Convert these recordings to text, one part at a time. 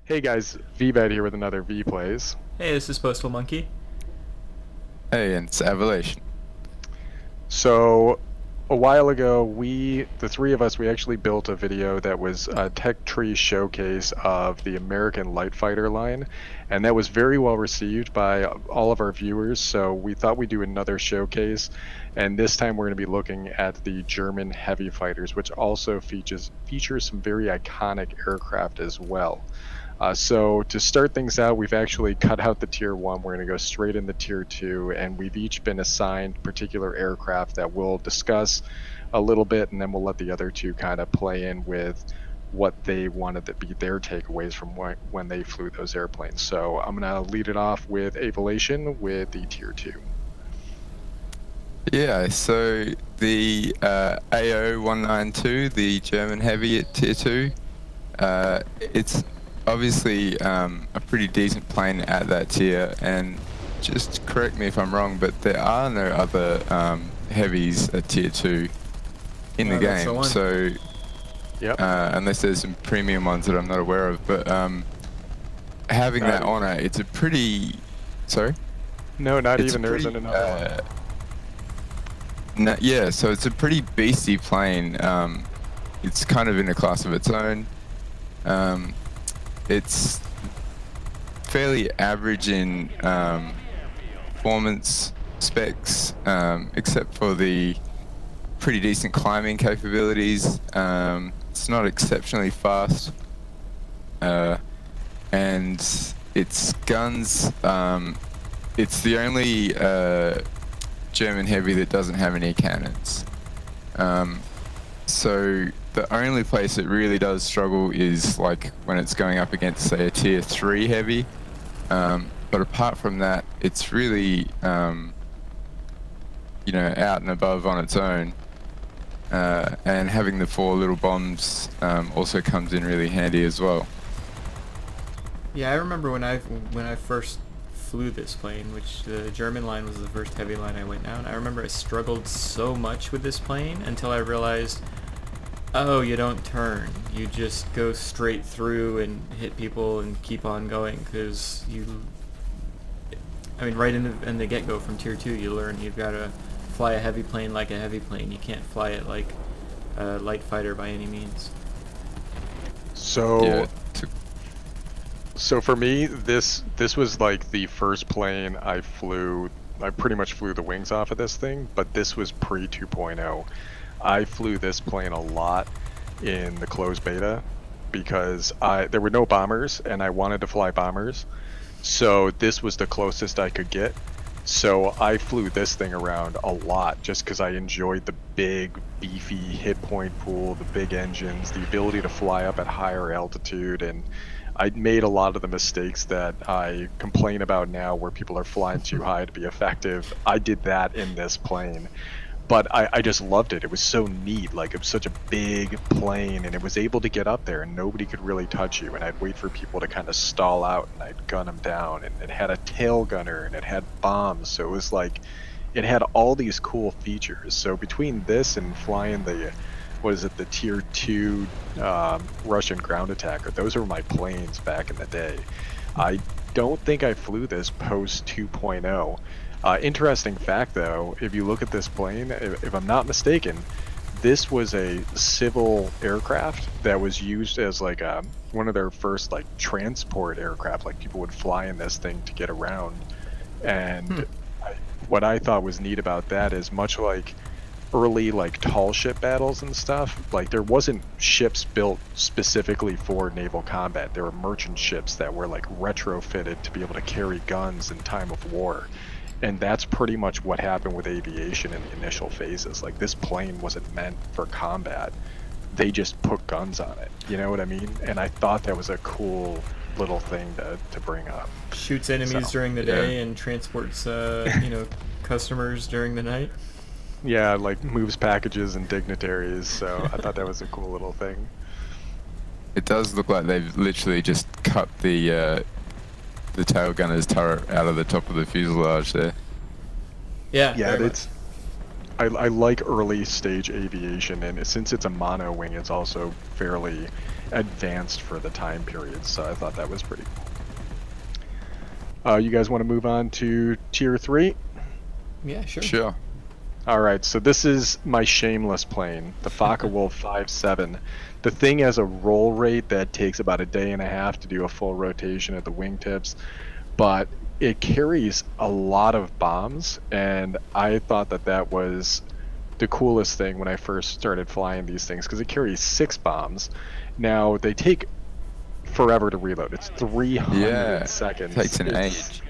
Hey guys, VeeBat here with another V Plays. Hey, this is Postal Monkey. Hey, and it's Avolation. So, a while ago, the three of us, we actually built a video that was a tech tree showcase of the American Light Fighter line, and that was very well received by all of our viewers. So we thought we'd do another showcase, and this time we're going to be looking at the German heavy fighters, which also features some very iconic aircraft as well. So to start things out, we've actually cut out the tier 1. We're going to go straight into tier 2, and we've each been assigned particular aircraft that we'll discuss a little bit, and then we'll let the other two kind of play in with what they wanted to be their takeaways from when they flew those airplanes. So I'm going to lead it off with Avolation with the tier 2. Yeah, so the AO192, the German heavy at tier 2, it's obviously a pretty decent plane at that tier, and just correct me if I'm wrong, but there are no other heavies at tier 2 in the That's the game, one. so Yep. unless there's some premium ones that I'm not aware of, but having that honor, it's a pretty... Sorry? No, not It's even. There pretty, isn't another one. No, yeah, so it's a pretty beastie plane. It's kind of in a class of its own. It's fairly average in performance specs, except for the pretty decent climbing capabilities. It's not exceptionally fast. And its guns, it's the only German heavy that doesn't have any cannons. So the only place it really does struggle is like when it's going up against, say, a tier 3 heavy. But apart from that, it's really, out and above on its own. And having the 4 little bombs also comes in really handy as well. Yeah, I remember when I first flew this plane, which the German line was the first heavy line I went down. I remember I struggled so much with this plane until I realized, oh, you don't turn. You just go straight through and hit people and keep on going, because right in the get-go from tier 2, you learn you've got to fly a heavy plane like a heavy plane. You can't fly it like a light fighter by any means. So. Yeah. So for me, this was like the first plane I flew. I pretty much flew the wings off of this thing, but this was pre 2.0. I flew this plane a lot in the closed beta because there were no bombers and I wanted to fly bombers. So this was the closest I could get. So I flew this thing around a lot just because I enjoyed the big, beefy hit point pool, the big engines, the ability to fly up at higher altitude, and I made a lot of the mistakes that I complain about now where people are flying too high to be effective. I did that in this plane. But I just loved it. It was so neat. Like, it was such a big plane, and it was able to get up there, and nobody could really touch you. And I'd wait for people to kind of stall out, and I'd gun them down. And it had a tail gunner, and it had bombs. So it was like, it had all these cool features. So between this and flying the tier 2 Russian ground attacker, those were my planes back in the day. I don't think I flew this post 2.0. Interesting fact though, if you look at this plane, if I'm not mistaken, this was a civil aircraft that was used as like one of their first like transport aircraft. Like, people would fly in this thing to get around. And what I thought was neat about that is, much like early like tall ship battles and stuff, like, there wasn't ships built specifically for naval combat. There were merchant ships that were like retrofitted to be able to carry guns in time of war. And that's pretty much what happened with aviation in the initial phases. Like, this plane wasn't meant for combat. They just put guns on it. You know what I mean? And I thought that was a cool little thing to bring up. Shoots enemies during the day and transports, customers during the night. Yeah, like moves packages and dignitaries. So I thought that was a cool little thing. It does look like they've literally just cut the tail gunner's turret out of the top of the fuselage there. Yeah, Yeah, I like early stage aviation, and since it's a mono wing, it's also fairly advanced for the time period. So I thought that was pretty cool. You guys want to move on to tier 3? Yeah, sure. Sure. All right, so this is my shameless plane, the Focke-Wulf 5.7. The thing has a roll rate that takes about a day and a half to do a full rotation at the wingtips, but it carries a lot of bombs, and I thought that that was the coolest thing when I first started flying these things, because it carries 6 bombs. Now, they take forever to reload. It's 300 Yeah. seconds. Takes an It's- age.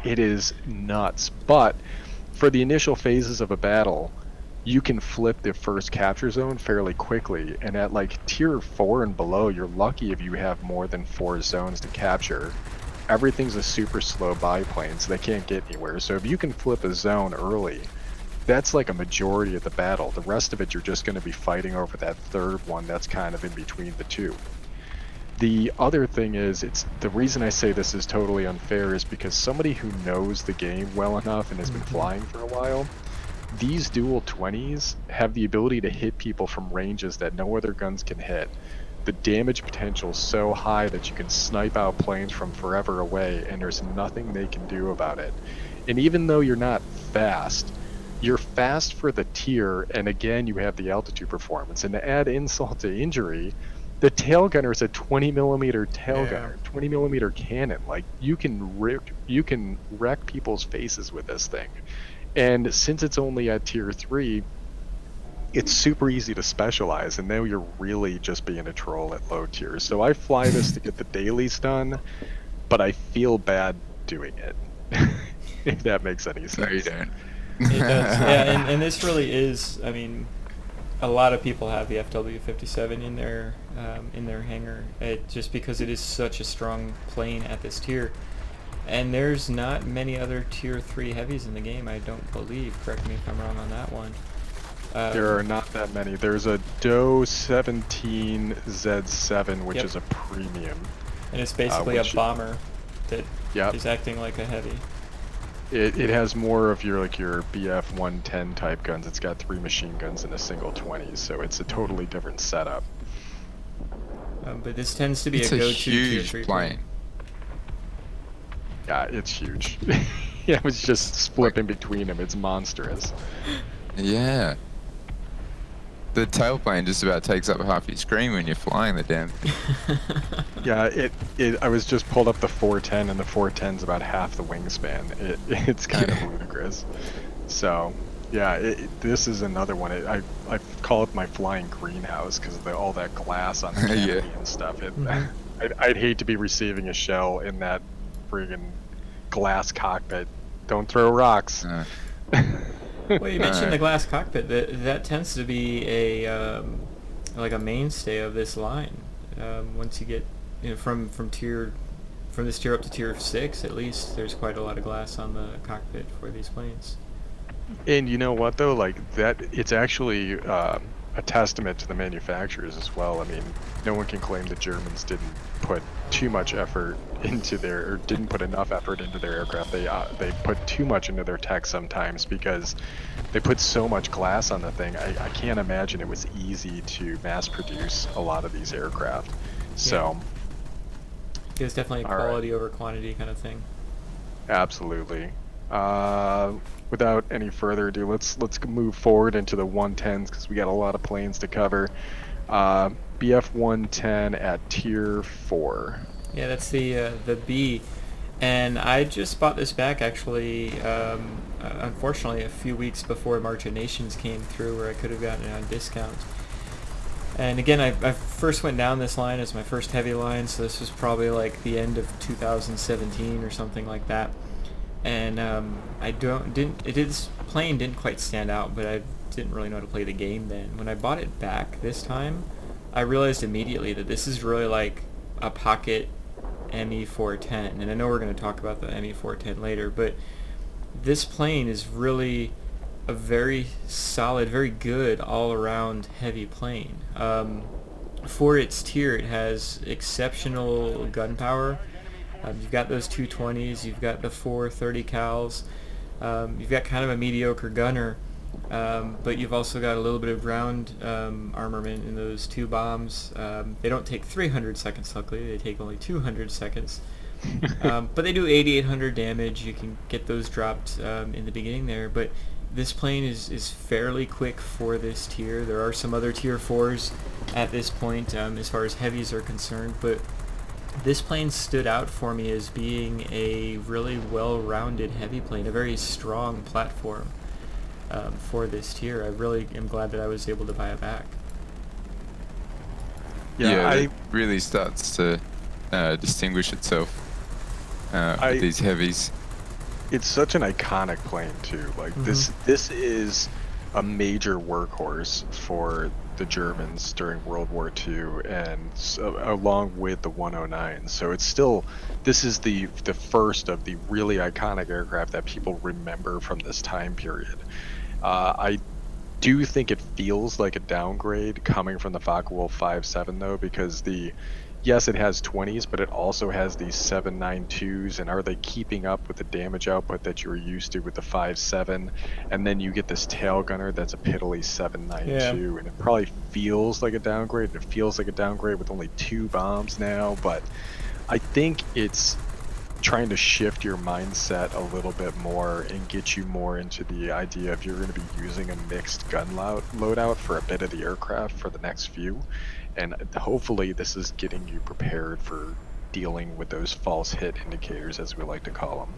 It is nuts, but for the initial phases of a battle, you can flip the first capture zone fairly quickly, and at like tier 4 and below, you're lucky if you have more than 4 zones to capture. Everything's a super slow biplane, so they can't get anywhere. So if you can flip a zone early, that's like a majority of the battle. The rest of it, you're just going to be fighting over that third one that's kind of in between the two. The other thing is, it's the reason I say this is totally unfair is because somebody who knows the game well enough and has been flying for a while, these dual 20s have the ability to hit people from ranges that no other guns can hit. The damage potential is so high that you can snipe out planes from forever away, and there's nothing they can do about it. And even though you're not fast, you're fast for the tier, and again, you have the altitude performance. And to add insult to injury, the tail gunner is a 20 millimeter tail gunner, 20 millimeter cannon. Like you can wreck people's faces with this thing. And since it's only at tier 3, it's super easy to specialize, and now you're really just being a troll at low tiers. So I fly this to get the dailies done, but I feel bad doing it. If that makes any sense. No, you don't. It does. Yeah, and this really is, I mean, a lot of people have the FW57 in their hangar, just because it is such a strong plane at this tier. And there's not many other tier 3 heavies in the game, I don't believe. Correct me if I'm wrong on that one. There are not that many. There's a Doe 17 Z7, which Yep. is a premium. And it's basically a which- bomber that Yep. is acting like a heavy. It has more of your BF 110 type guns. It's got 3 machine guns and a single 20, so it's a totally different setup. But this tends to be It's a a go-to tier huge 3 plane. Yeah, it's huge. Yeah, I was just flipping between them. It's monstrous. Yeah. The tailplane just about takes up half your screen when you're flying the damn thing. Yeah, I was just pulled up the 410, and the 410's about half the wingspan. It's kind of ludicrous. So, yeah, this is another one. I call it my flying greenhouse because of all that glass on the canopy Yeah. and stuff. I'd hate to be receiving a shell in that friggin' glass cockpit. Don't throw rocks. Well, you mentioned the glass cockpit. That tends to be a like a mainstay of this line. Once you get from this tier up to tier 6, at least there's quite a lot of glass on the cockpit for these planes. And you know what though, that it's actually a testament to the manufacturers as well. I mean, no one can claim the Germans didn't put too much effort into or didn't put enough effort into their aircraft. They put too much into their tech sometimes because they put so much glass on the thing. I can't imagine it was easy to mass produce a lot of these aircraft. So It was definitely a All right. quality over quantity kind of thing. absolutely. Without any further ado, let's move forward into the 110s because we got a lot of planes to cover. BF 110 at tier 4. Yeah, that's the B, and I just bought this back actually. Unfortunately, a few weeks before March of Nations came through, where I could have gotten it on discount. And again, I first went down this line as my first heavy line, so this was probably like the end of 2017 or something like that. And this plane didn't quite stand out, but I didn't really know how to play the game then. When I bought it back this time, I realized immediately that this is really like a pocket ME410, and I know we're going to talk about the ME410 later, but this plane is really a very solid, very good all-around heavy plane. For its tier, it has exceptional gun power. You've got those 220s, you've got the 430 cals, you've got kind of a mediocre gunner, But you've also got a little bit of ground armament in those two bombs. They don't take 300 seconds, luckily. They take only 200 seconds. But they do 8,800 damage. You can get those dropped in the beginning there. But this plane is fairly quick for this tier. There are some other tier 4s at this point as far as heavies are concerned. But this plane stood out for me as being a really well-rounded heavy plane, a very strong platform for this tier. I really am glad that I was able to buy it back. Yeah, it really starts to distinguish itself with these heavies. It's such an iconic plane too. Like this is a major workhorse for the Germans during World War II, and along with the 109. So it's still, this is the first of the really iconic aircraft that people remember from this time period. I do think it feels like a downgrade coming from the Focke-Wulf 5.7 though, because yes, it has 20s, but it also has these 7.92s, and are they keeping up with the damage output that you were used to with the 5.7? And then you get this tail gunner that's a piddly 7.92, and it probably feels like a downgrade. It feels like a downgrade with only 2 bombs now, but I think it's trying to shift your mindset a little bit more and get you more into the idea of you're going to be using a mixed gun loadout for a bit of the aircraft for the next few. And hopefully this is getting you prepared for dealing with those false hit indicators, as we like to call them.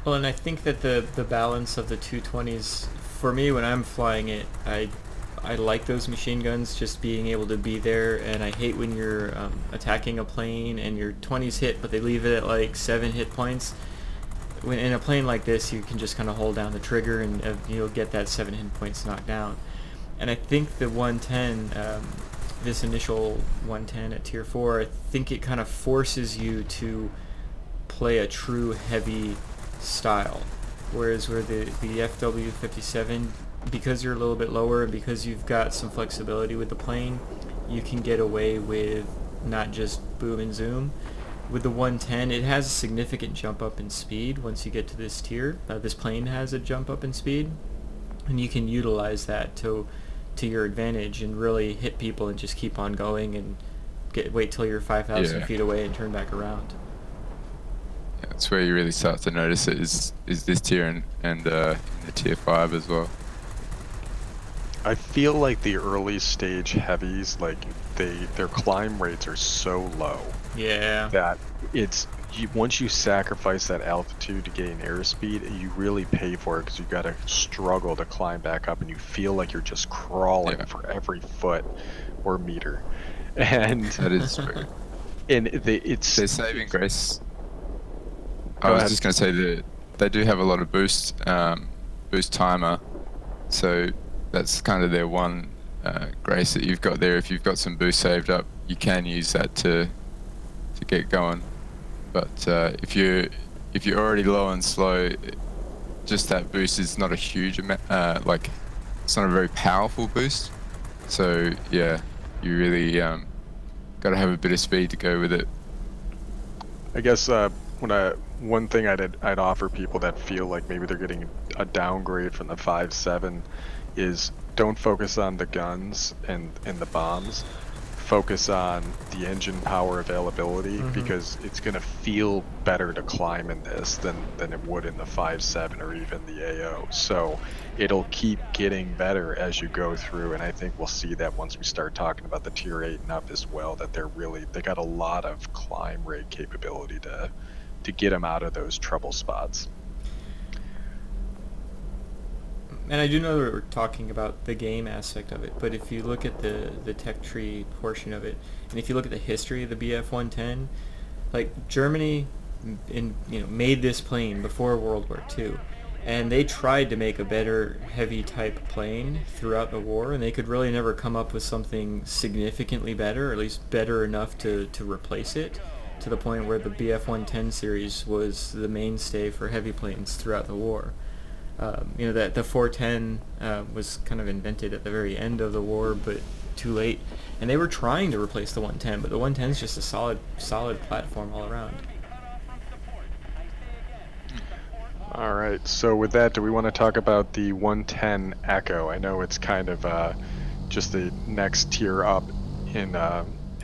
Well, and I think that the balance of the 220s, for me when I'm flying it, I like those machine guns just being able to be there, and I hate when you're attacking a plane and your 20s hit but they leave it at like 7 hit points. When in a plane like this, you can just kind of hold down the trigger and you'll get that 7 hit points knocked down. And I think the 110, this initial 110 at tier 4, I think it kind of forces you to play a true heavy style. Whereas where the FW57, because you're a little bit lower and because you've got some flexibility with the plane, you can get away with not just boom and zoom. With the 110, it has a significant jump up in speed once you get to this tier. This plane has a jump up in speed, and you can utilize that to your advantage and really hit people and just keep on going and wait till you're 5,000 feet away and turn back around. Yeah, that's where you really start to notice it is this tier and in the tier 5 as well. I feel like the early stage heavies, like their climb rates are so low. Yeah. That once you sacrifice that altitude to gain airspeed, you really pay for it because you got to struggle to climb back up, and you feel like you're just crawling for every foot or meter. And that is true. And they're saving grace. I was just going to say that they do have a lot of boost timer, so that's kind of their one grace that you've got there. If you've got some boost saved up, you can use that to get going. But if you're already low and slow, just that boost is not a huge amount. It's not a very powerful boost. So yeah, you really got to have a bit of speed to go with it. I guess one thing I'd offer people that feel like maybe they're getting a downgrade from the 5.7 is don't focus on the guns and the bombs. Focus on the engine power availability, because it's going to feel better to climb in this than it would in the 5.7 or even the AO. So it'll keep getting better as you go through, and I think we'll see that once we start talking about the tier 8 and up as well, that they got a lot of climb rate capability to get them out of those trouble spots. And I do know that we're talking about the game aspect of it, but if you look at the tech tree portion of it, and if you look at the history of the BF-110, like Germany made this plane before World War II, and they tried to make a better heavy type plane throughout the war, and they could really never come up with something significantly better, or at least better enough to replace it, to the point where the BF-110 series was the mainstay for heavy planes throughout the war. That the 410 was kind of invented at the very end of the war, but too late. And they were trying to replace the 110, but the 110 is just a solid platform all around. All right. So with that, do we want to talk about the 110 Echo? I know it's kind of just the next tier up in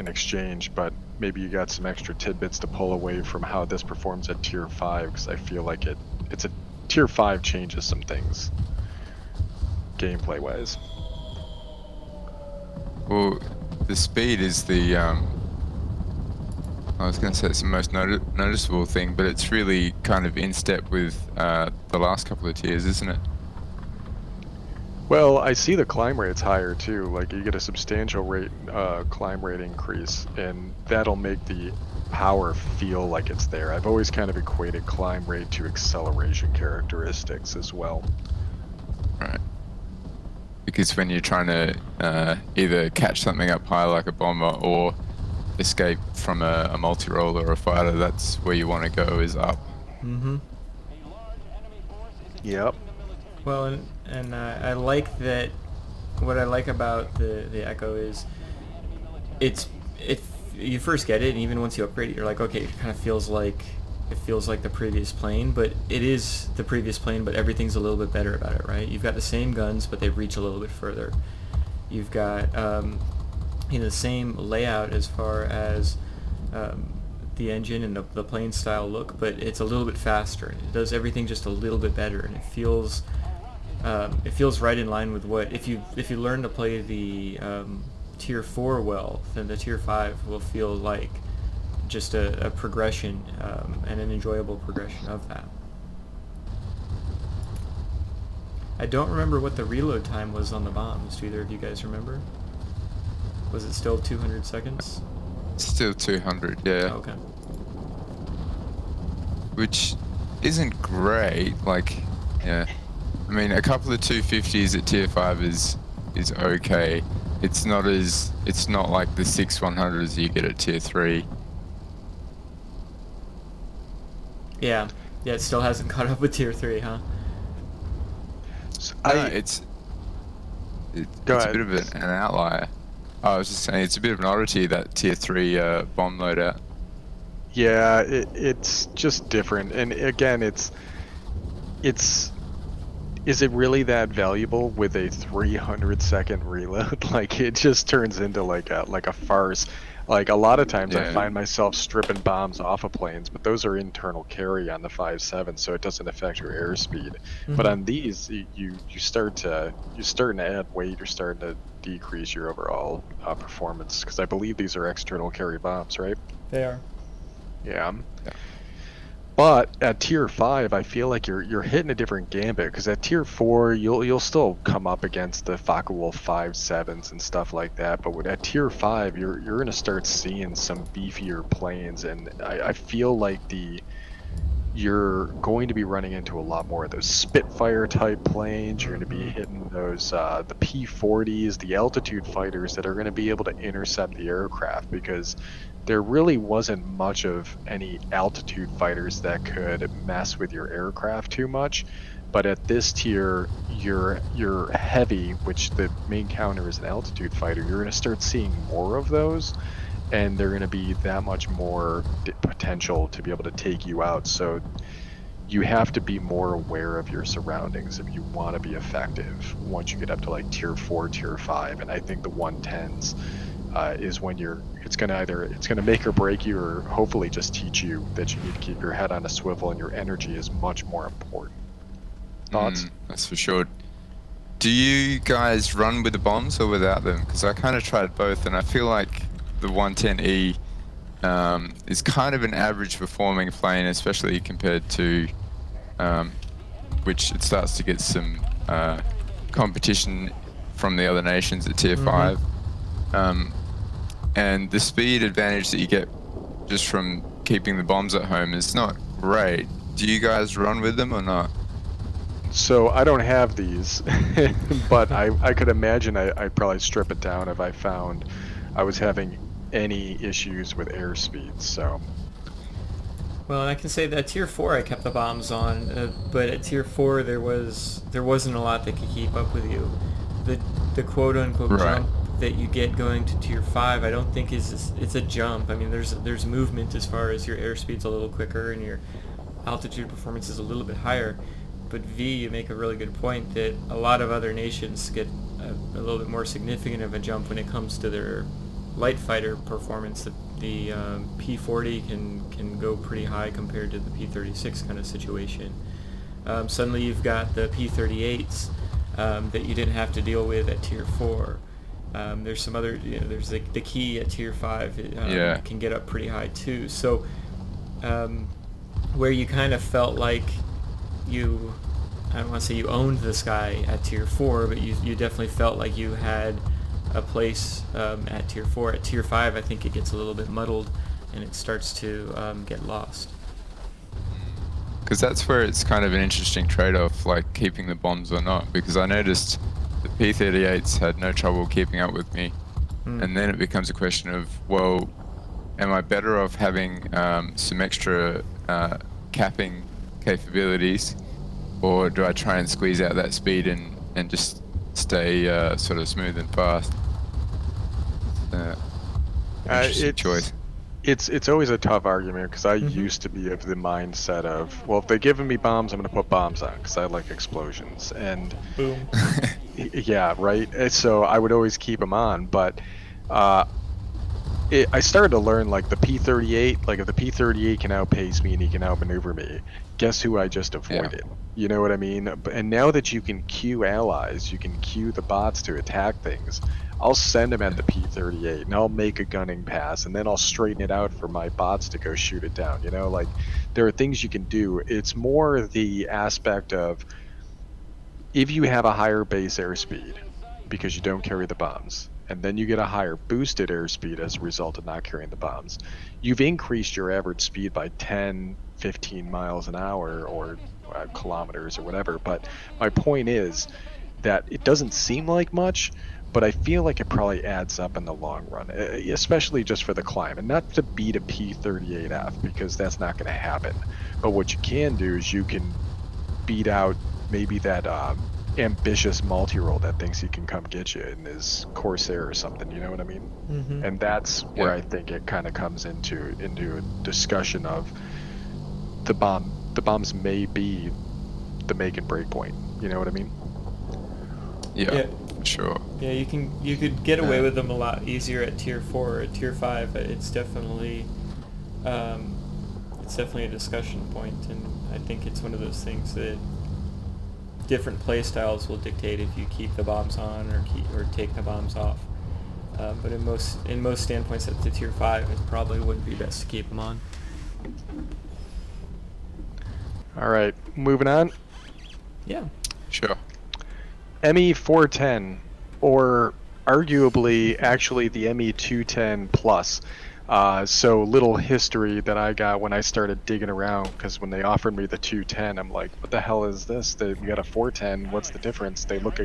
exchange, but maybe you got some extra tidbits to pull away from how this performs at tier 5, because I feel like it's a tier 5 changes some things gameplay wise. Well, the speed is the I was going to say it's the most noticeable thing, but it's really kind of in step with the last couple of tiers, isn't it? Well, I see the climb rate's higher too. Like you get a substantial climb rate increase, and that'll make the power feel like it's there. I've always kind of equated climb rate to acceleration characteristics as well. Right. Because when you're trying to either catch something up high like a bomber or escape from a multi-role or a fighter, that's where you want to go, is up. Mm-hmm. Yep. Well, and I like that. What I like about the Echo is you first get it, and even once you upgrade it, you're like, okay, it kind of feels like the previous plane, but it is the previous plane, but everything's a little bit better about it, right? You've got the same guns, but they reach a little bit further. You've got the same layout as far as the engine and the plane style look, but it's a little bit faster. It does everything just a little bit better, and it feels right in line with what if you learn to play the tier 4 well, then the tier 5 will feel like just a progression and an enjoyable progression of that. I don't remember what the reload time was on the bombs. Do either of you guys remember? Was it still 200 seconds? Still 200, yeah. Okay. Which isn't great. Like, yeah. I mean, a couple of 250s at tier 5 is okay. It's not like the 6 100s you get at tier 3. Yeah, it still hasn't caught up with tier 3, huh? So it's a bit of an outlier. I was just saying, it's a bit of an oddity, that tier 3 bomb loadout. Yeah, it's just different, and again, it's is it really that valuable with a 300-second reload? Like, it just turns into like a farce. Like, a lot of times I find myself stripping bombs off of planes, but those are internal carry on the 5.7, so it doesn't affect your airspeed. Mm-hmm. But on these, you're starting to add weight, you're starting to decrease your overall performance, because I believe these are external carry bombs, right? They are. Yeah. But at tier 5, I feel like you're hitting a different gambit, because at tier 4 you'll still come up against the Focke-Wulf 5.7s and stuff like that. But at tier 5, you're gonna start seeing some beefier planes, and I feel like you're going to be running into a lot more of those Spitfire type planes. You're going to be hitting those the P-40s, the altitude fighters that are going to be able to intercept the aircraft, because there really wasn't much of any altitude fighters that could mess with your aircraft too much. But at this tier, you're heavy, which the main counter is an altitude fighter. You're going to start seeing more of those, and they're going to be that much more potential to be able to take you out. So you have to be more aware of your surroundings if you want to be effective once you get up to like tier 4, tier 5. And I think the 110s is when it's going to make or break you, or hopefully just teach you that you need to keep your head on a swivel, and your energy is much more important. Thoughts? That's for sure. Do you guys run with the bombs or without them? Because I kind of tried both, and I feel like the 110E is kind of an average performing plane, especially compared to which it starts to get some competition from the other nations at tier 5. And the speed advantage that you get just from keeping the bombs at home is not great. Do you guys run with them or not? So I don't have these, but I could imagine I'd probably strip it down if I found I was having any issues with airspeed. So. Well, and I can say that at tier 4 I kept the bombs on, but at tier 4 there wasn't a lot that could keep up with you. The quote unquote jump that you get going to tier 5, I don't think it's a jump. I mean, there's movement as far as your airspeed's a little quicker, and your altitude performance is a little bit higher. But V, you make a really good point that a lot of other nations get a little bit more significant of a jump when it comes to their light fighter performance. The P-40 can go pretty high compared to the P-36 kind of situation. Suddenly you've got the P-38s that you didn't have to deal with at Tier 4. There's some other, there's the Key at Tier 5 can get up pretty high too. So where you kind of felt like I don't want to say you owned the sky at Tier 4, but you definitely felt like you had a place at Tier 4. At Tier 5, I think it gets a little bit muddled and it starts to get lost. Because that's where it's kind of an interesting trade-off, like keeping the bombs or not. Because I noticed the P-38s had no trouble keeping up with me. And then it becomes a question of, well, am I better off having some extra capping capabilities, or do I try and squeeze out that speed and just stay sort of smooth and fast? Interesting choice. It's always a tough argument because I used to be of the mindset of, well, if they're giving me bombs, I'm going to put bombs on because I like explosions. And boom. Yeah, right. So I would always keep them on, but I started to learn like the P-38. Like if the P-38 can outpace me and he can outmaneuver me, guess who I just avoided? Yeah. You know what I mean? And now that you can queue allies, you can queue the bots to attack things. I'll send them at the P-38 and I'll make a gunning pass and then I'll straighten it out for my bots to go shoot it down. You know, like there are things you can do. It's more the aspect of if you have a higher base airspeed because you don't carry the bombs, and then you get a higher boosted airspeed as a result of not carrying the bombs, you've increased your average speed by 10, 15 miles an hour or kilometers or whatever. But my point is that it doesn't seem like much, but I feel like it probably adds up in the long run, especially just for the climb. And not to beat a P-38F, because that's not going to happen. But what you can do is you can beat out maybe that ambitious multi-roll that thinks he can come get you in his Corsair or something, you know what I mean? And that's where I think it kind of comes into a discussion of the bombs may be the make and break point, you know what I mean? Yeah. Sure. Yeah, you could get away with them a lot easier at Tier 4 or at Tier 5. It's definitely a discussion point, and I think it's one of those things that different play styles will dictate if you keep the bombs on or take the bombs off. But in most standpoints at the Tier 5, it probably would be best to keep them on. All right, moving on. Yeah. Sure. ME-410, or arguably actually the ME-210 Plus. So little history that I got when I started digging around, because when they offered me the 210, I'm like, what the hell is this? We got a 410, what's the difference? They look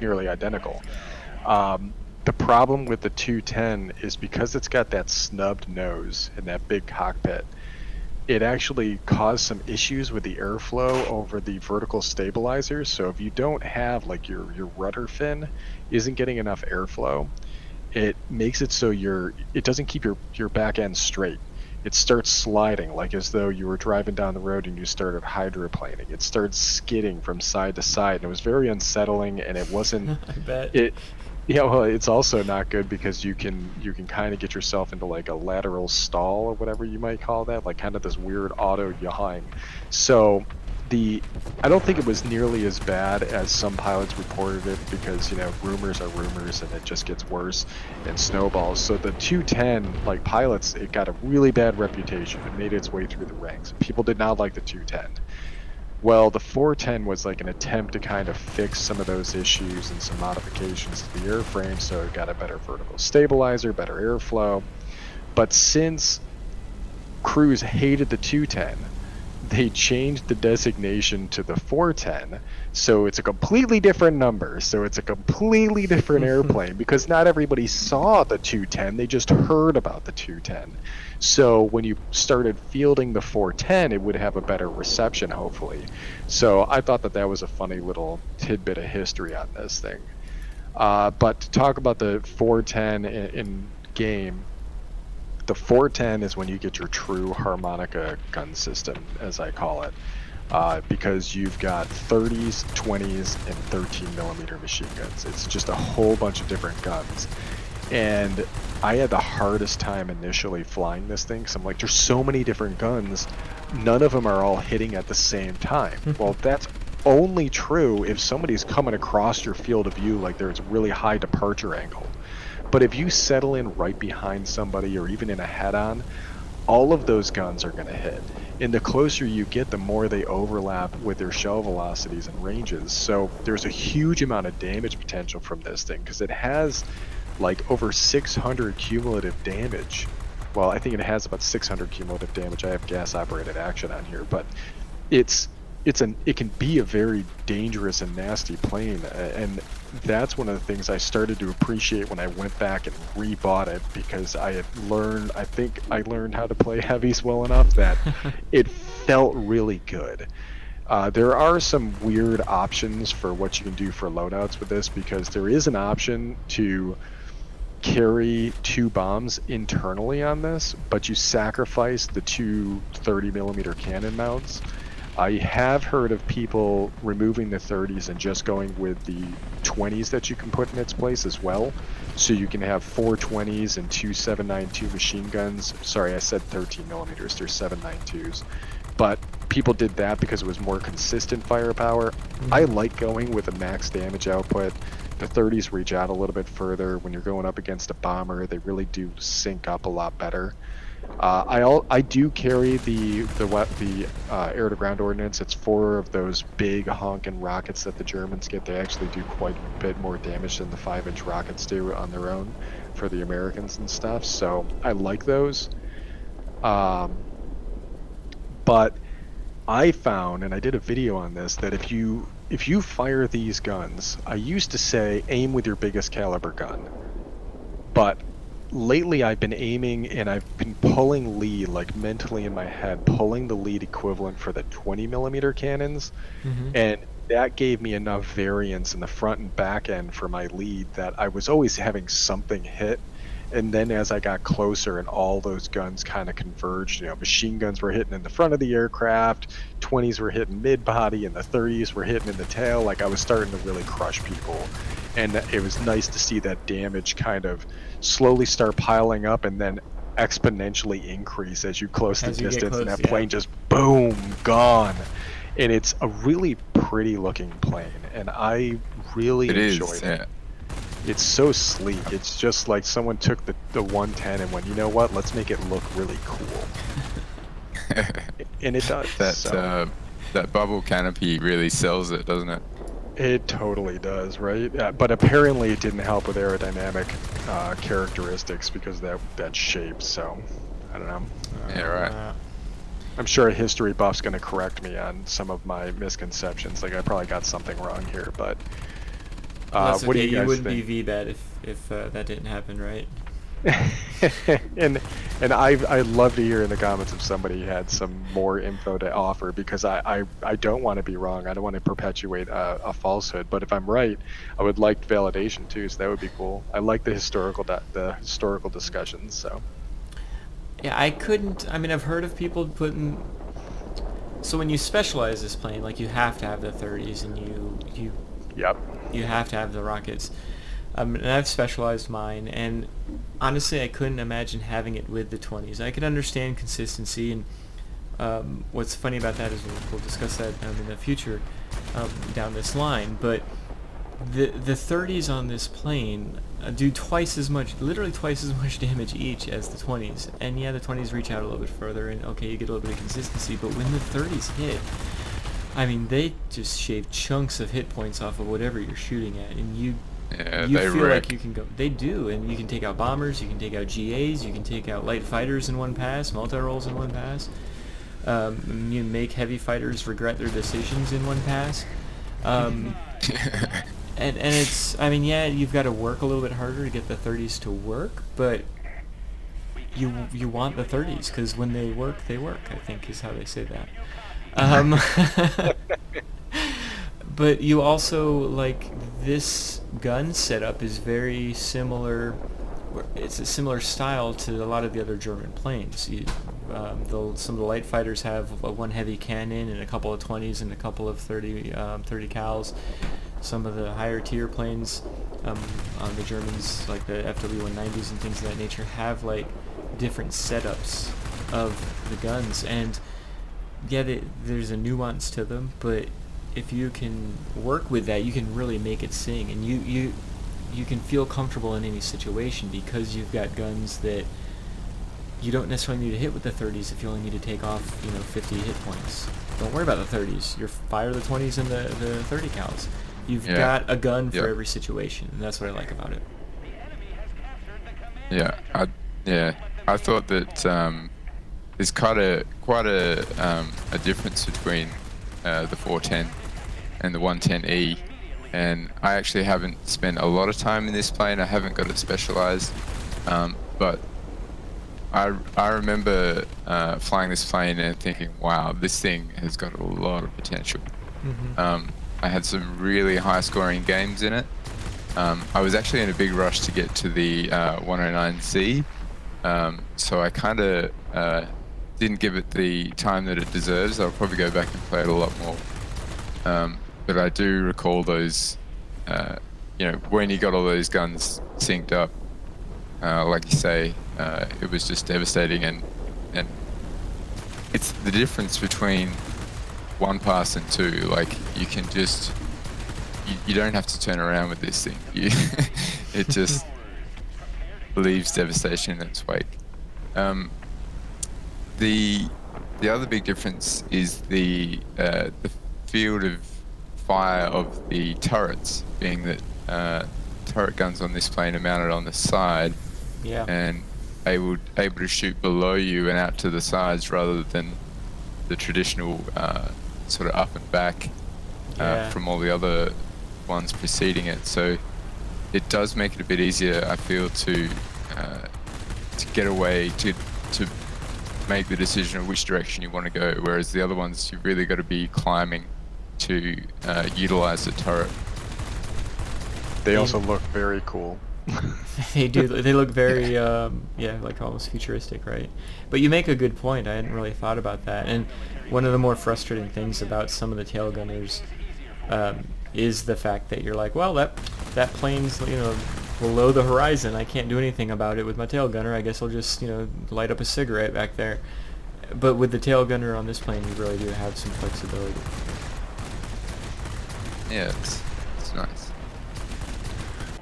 nearly identical. The problem with the 210 is because it's got that snubbed nose and that big cockpit, it actually caused some issues with the airflow over the vertical stabilizers. So if you don't have like your rudder fin isn't getting enough airflow, it makes it so it doesn't keep your back end straight. It starts sliding like as though you were driving down the road and you started hydroplaning. It starts skidding from side to side, and it was very unsettling, and it wasn't I bet. Yeah, well, it's also not good because you can kind of get yourself into like a lateral stall or whatever you might call that, like kind of this weird auto yawing. So I don't think it was nearly as bad as some pilots reported it, because rumors are rumors and it just gets worse and snowballs. So the 210, like pilots, it got a really bad reputation. It made its way through the ranks. People did not like the 210. Well, the 410 was like an attempt to kind of fix some of those issues and some modifications to the airframe, so it got a better vertical stabilizer, better airflow. But since crews hated the 210, they changed the designation to the 410, so it's a completely different number, so it's a completely different airplane, because not everybody saw the 210, they just heard about the 210. So when you started fielding the 410, it would have a better reception, hopefully. So I thought that was a funny little tidbit of history on this thing. But to talk about the 410 in game, The 410 is when you get your true harmonica gun system, as I call it, because you've got 30s, 20s, and 13 millimeter machine guns. It's just a whole bunch of different guns. And I had the hardest time initially flying this thing, because I'm like, there's so many different guns, none of them are all hitting at the same time. Well, that's only true if somebody's coming across your field of view like there's a really high departure angle. But if you settle in right behind somebody or even in a head-on, all of those guns are going to hit. And the closer you get, the more they overlap with their shell velocities and ranges. So there's a huge amount of damage potential from this thing, because it has like over 600 cumulative damage. Well, I think it has about 600 cumulative damage. I have gas operated action on here, but it can be a very dangerous and nasty plane, and that's one of the things I started to appreciate when I went back and rebought it, because I think I learned how to play heavies well enough that it felt really good. There are some weird options for what you can do for loadouts with this, because there is an option to carry 2 bombs internally on this, but you sacrifice the 2 30mm cannon mounts. I have heard of people removing the 30s and just going with the 20s that you can put in its place as well. So you can have 4 20s and 2 7.92 machine guns. Sorry, I said 13mm. They're 7.92s. But people did that because it was more consistent firepower. I like going with a max damage output. The 30s reach out a little bit further. When you're going up against a bomber, they really do sync up a lot better. I do carry the air-to-ground ordnance. It's 4 of those big honking rockets that the Germans get. They actually do quite a bit more damage than the 5-inch rockets do on their own for the Americans and stuff. So I like those. But I found, and I did a video on this, that if you fire these guns, I used to say aim with your biggest caliber gun, but lately I've been aiming and I've been pulling lead, like mentally in my head, pulling the lead equivalent for the 20mm cannons, and that gave me enough variance in the front and back end for my lead that I was always having something hit. And then as I got closer and all those guns kind of converged, machine guns were hitting in the front of the aircraft, 20s were hitting mid-body, and the 30s were hitting in the tail, like I was starting to really crush people. And it was nice to see that damage kind of slowly start piling up and then exponentially increase as you close the distance, and that plane just boom, gone. And it's a really pretty looking plane, and I really enjoyed it. It's so sleek. It's just like someone took the 110 and went, you know what, let's make it look really cool. And it does. That bubble canopy really sells it, doesn't it? It totally does, right? But apparently it didn't help with aerodynamic characteristics because of that shape, so I don't know. Yeah, right. I'm sure a history buff's going to correct me on some of my misconceptions. Like I probably got something wrong here, but that's okay. What do you guys wouldn't think? be VeeBat if that didn't happen, right? and I'd love to hear in the comments if somebody had some more info to offer, because I don't want to be wrong. I don't want to perpetuate a falsehood, but if I'm right, I would like validation too, so that would be cool. I like the historical discussions. So yeah, I've heard of people putting, so when you specialize this plane, like you have to have the 30s and you have to have the rockets. And I've specialized mine, and honestly I couldn't imagine having it with the 20s. I could understand consistency, and what's funny about that is we'll discuss that in the future down this line, but the 30s on this plane do literally twice as much damage each as the 20s. And yeah, the 20s reach out a little bit further, and okay, you get a little bit of consistency, but when the 30s hit, they just shave chunks of hit points off of whatever you're shooting at, and you feel like you can go. They do, and you can take out bombers, you can take out GAs, you can take out light fighters in one pass, multi-rolls in one pass. You make heavy fighters regret their decisions in one pass. And it's, you've got to work a little bit harder to get the 30s to work, but you want the 30s, because when they work, I think is how they say that. But you also, like, this gun setup is very similar it's a similar style to a lot of the other German planes. Some of the light fighters have one heavy cannon and a couple of 20s and a couple of 30 cals. Some of the higher tier planes on the Germans, like the FW-190s and things of that nature, have like different setups of the guns, and yeah, there's a nuance to them, but if you can work with that, you can really make it sing, and you can feel comfortable in any situation because you've got guns that you don't necessarily need to hit with the 30s if you only need to take off 50 hit points. Don't worry about the 30s. You fire the 20s and the 30 cals. You've got a gun for every situation, and that's what I like about it. I thought that there's quite a difference between the 410 and the 110E, and I actually haven't spent a lot of time in this plane. I haven't got it specialized, but I remember flying this plane and thinking, wow, this thing has got a lot of potential. Mm-hmm. I had some really high scoring games in it. I was actually in a big rush to get to the 109Z, so I kind of didn't give it the time that it deserves. I'll probably go back and play it a lot more. But I do recall those, when you got all those guns synced up, like you say, it was just devastating, and it's the difference between one pass and two. Like, you can just, you don't have to turn around with this thing. It just leaves devastation in its wake. The other big difference is the field of fire of the turrets, being that turret guns on this plane are mounted on the side, and able to shoot below you and out to the sides rather than the traditional sort of up and back from all the other ones preceding it. So it does make it a bit easier, I feel, to get away, to make the decision of which direction you want to go, whereas the other ones you've really got to be climbing to utilize the turret. They also look very cool. They do. They look very, like almost futuristic, right? But you make a good point. I hadn't really thought about that. And one of the more frustrating things about some of the tail gunners is the fact that you're like, well, that plane's below the horizon. I can't do anything about it with my tail gunner. I guess I'll just light up a cigarette back there. But with the tail gunner on this plane, you really do have some flexibility. Yeah, it's nice.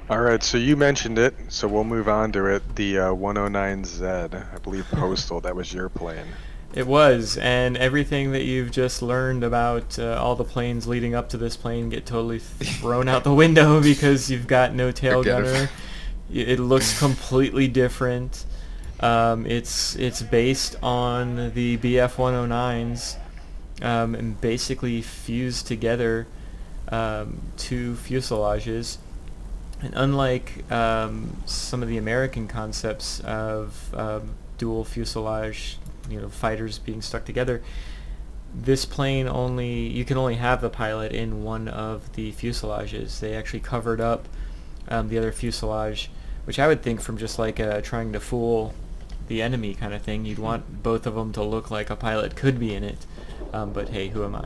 All right, so you mentioned it, so we'll move on to it. The 109Z, I believe Postal, that was your plane. It was, and everything that you've just learned about all the planes leading up to this plane get totally thrown out the window because you've got no tail gunner. It looks completely different. It's based on the BF-109s and basically fused together two fuselages. And unlike some of the American concepts of dual fuselage, fighters being stuck together, this plane you can only have the pilot in one of the fuselages. They actually covered up the other fuselage, which I would think, from just like trying to fool the enemy kind of thing, you'd want both of them to look like a pilot could be in it. But hey, who am I?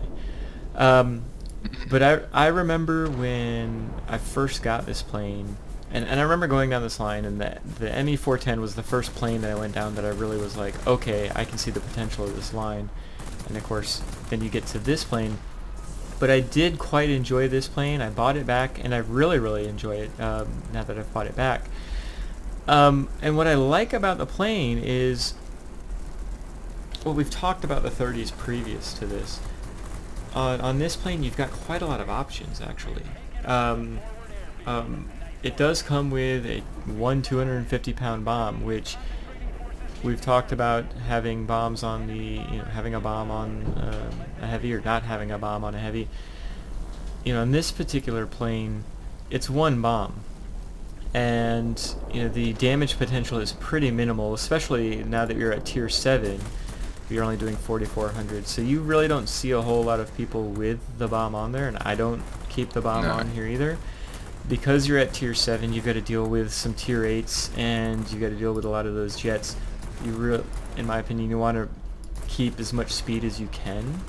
But I remember when I first got this plane, and I remember going down this line, and the ME-410 was the first plane that I went down that I really was like, okay, I can see the potential of this line. And of course, then you get to this plane. But I did quite enjoy this plane. I bought it back, and I really, really enjoy it now that I've bought it back. And what I like about the plane is, well, we've talked about the 30s previous to this. On this plane, you've got quite a lot of options, actually. It does come with a 250-pound bomb, which we've talked about having bombs on having a bomb on a heavy or not having a bomb on a heavy. On this particular plane, it's one bomb. And the damage potential is pretty minimal, especially now that you're at tier 7. You're only doing 4,400, so you really don't see a whole lot of people with the bomb on there, and I don't keep the bomb on here either. because you're at tier 7, you've got to deal with some tier 8s, and you've got to deal with a lot of those jets. In my opinion, you want to keep as much speed as you can.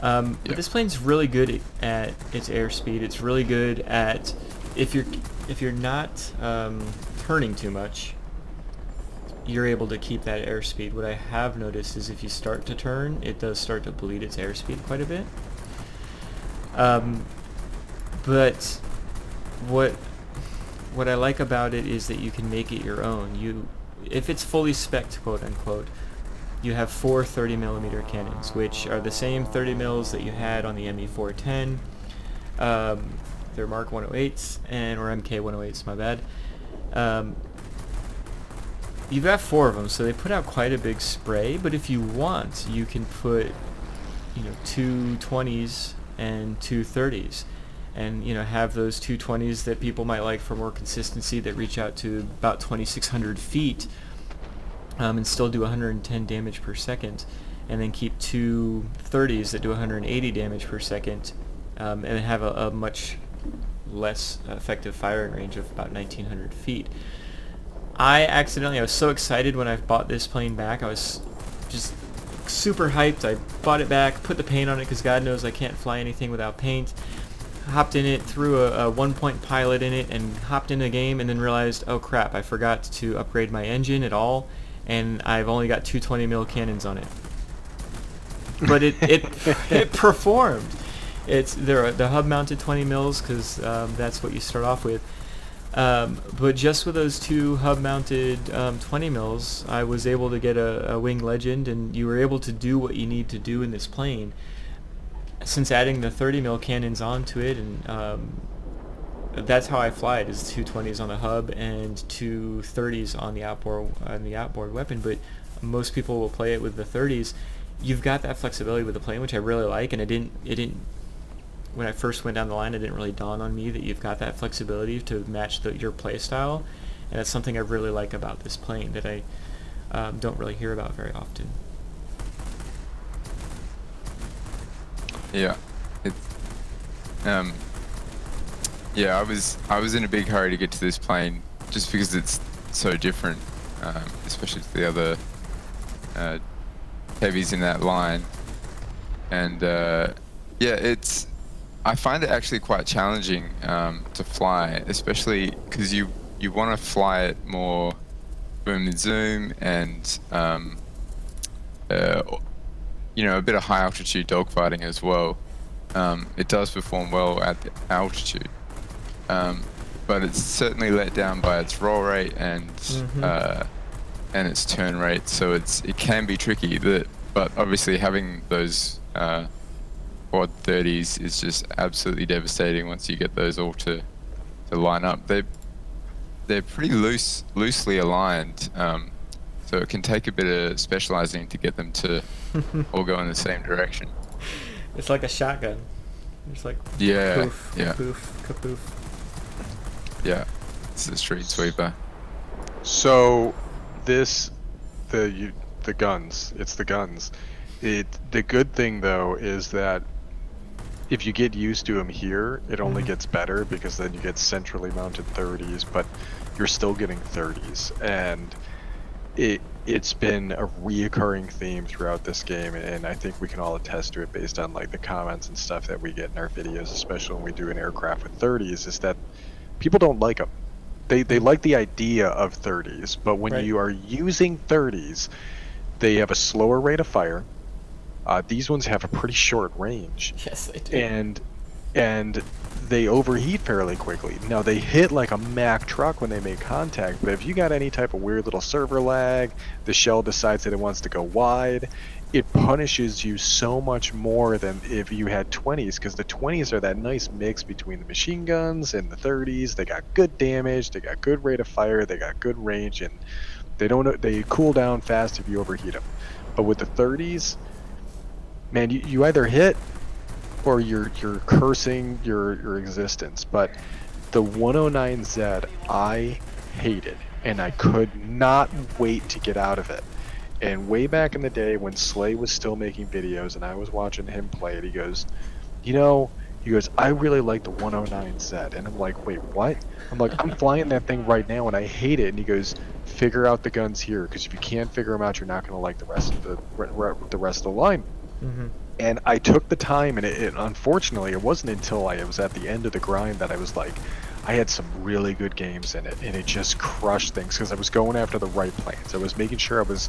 But this plane's really good at its airspeed. It's really good at if you're not turning too much, you're able to keep that airspeed. What I have noticed is if you start to turn, it does start to bleed its airspeed quite a bit. But what I like about it is that you can make it your own. If it's fully spec'd, quote unquote, you have 4 30mm cannons, which are the same 30 mils that you had on the ME-410. They're Mark 108s, or MK 108s, my bad. You've got 4 of them, so they put out quite a big spray, but if you want, you can put 2 20s and 2 30s, and have those 2 20s that people might like for more consistency that reach out to about 2,600 feet, and still do 110 damage per second, and then keep 2 30s that do 180 damage per second, and have a much less effective firing range of about 1,900 feet. I was so excited when I bought this plane back. I was just super hyped. I bought it back, put the paint on it because God knows I can't fly anything without paint. Hopped in it, threw a 1-point pilot in it, and hopped in the game, and then realized, oh crap, I forgot to upgrade my engine at all, and I've only got 2 20mm cannons on it. But it performed. They're the hub-mounted 20 mils because that's what you start off with. But just with those 2 hub-mounted 20 mils, I was able to get a wing legend, and you were able to do what you need to do in this plane. Since adding the 30 mil cannons onto it, and that's how I fly it, is 2 20s on the hub and 2 30s on the outboard weapon. But most people will play it with the 30s. You've got that flexibility with the plane, which I really like, and it didn't. When I first went down the line, it didn't really dawn on me that you've got that flexibility to match your play style, and that's something I really like about this plane that I don't really hear about very often. Yeah, I was in a big hurry to get to this plane just because it's so different, especially to the other heavies in that line, and I find it actually quite challenging to fly, especially because you want to fly it more boom and zoom, and a bit of high altitude dogfighting as well. It does perform well at the altitude, but it's certainly let down by its roll rate and its turn rate. So it can be tricky. But obviously having those quad 30s is just absolutely devastating once you get those all to line up. They're pretty loosely aligned. So it can take a bit of specializing to get them to all go in the same direction. It's like a shotgun. It's like poof, kapoof, kapoof. Yeah, it's a street sweeper. So the guns. It's the guns. The good thing though is that if you get used to them here, it only gets better because then you get centrally mounted 30s, but you're still getting 30s, and it's been a reoccurring theme throughout this game, and I think we can all attest to it based on like the comments and stuff that we get in our videos, especially when we do an aircraft with 30s, is that people don't like them. They like the idea of 30s, but when you are using 30s, they have a slower rate of fire. These ones have a pretty short range. Yes, they do. And they overheat fairly quickly. Now they hit like a Mack truck when they make contact, but if you got any type of weird little server lag, the shell decides that it wants to go wide, it punishes you so much more than if you had 20s, because the 20s are that nice mix between the machine guns and the 30s. They got good damage, they got good rate of fire, they got good range, and they cool down fast if you overheat them. But with the 30s, man, you either hit or you're cursing your existence. But the 109Z I hated, and I could not wait to get out of it. And way back in the day when Slay was still making videos and I was watching him play it, he goes, He goes, I really like the 109Z. And I'm like, wait, what? I'm like, I'm flying that thing right now and I hate it. And he goes, figure out the guns here, because if you can't figure them out, you're not going to like the rest of the rest of the line. Mm-hmm. And I took the time, and it unfortunately, it wasn't until I was at the end of the grind that I was like, I had some really good games in it, and it just crushed things because I was going after the right planes. I was making sure I was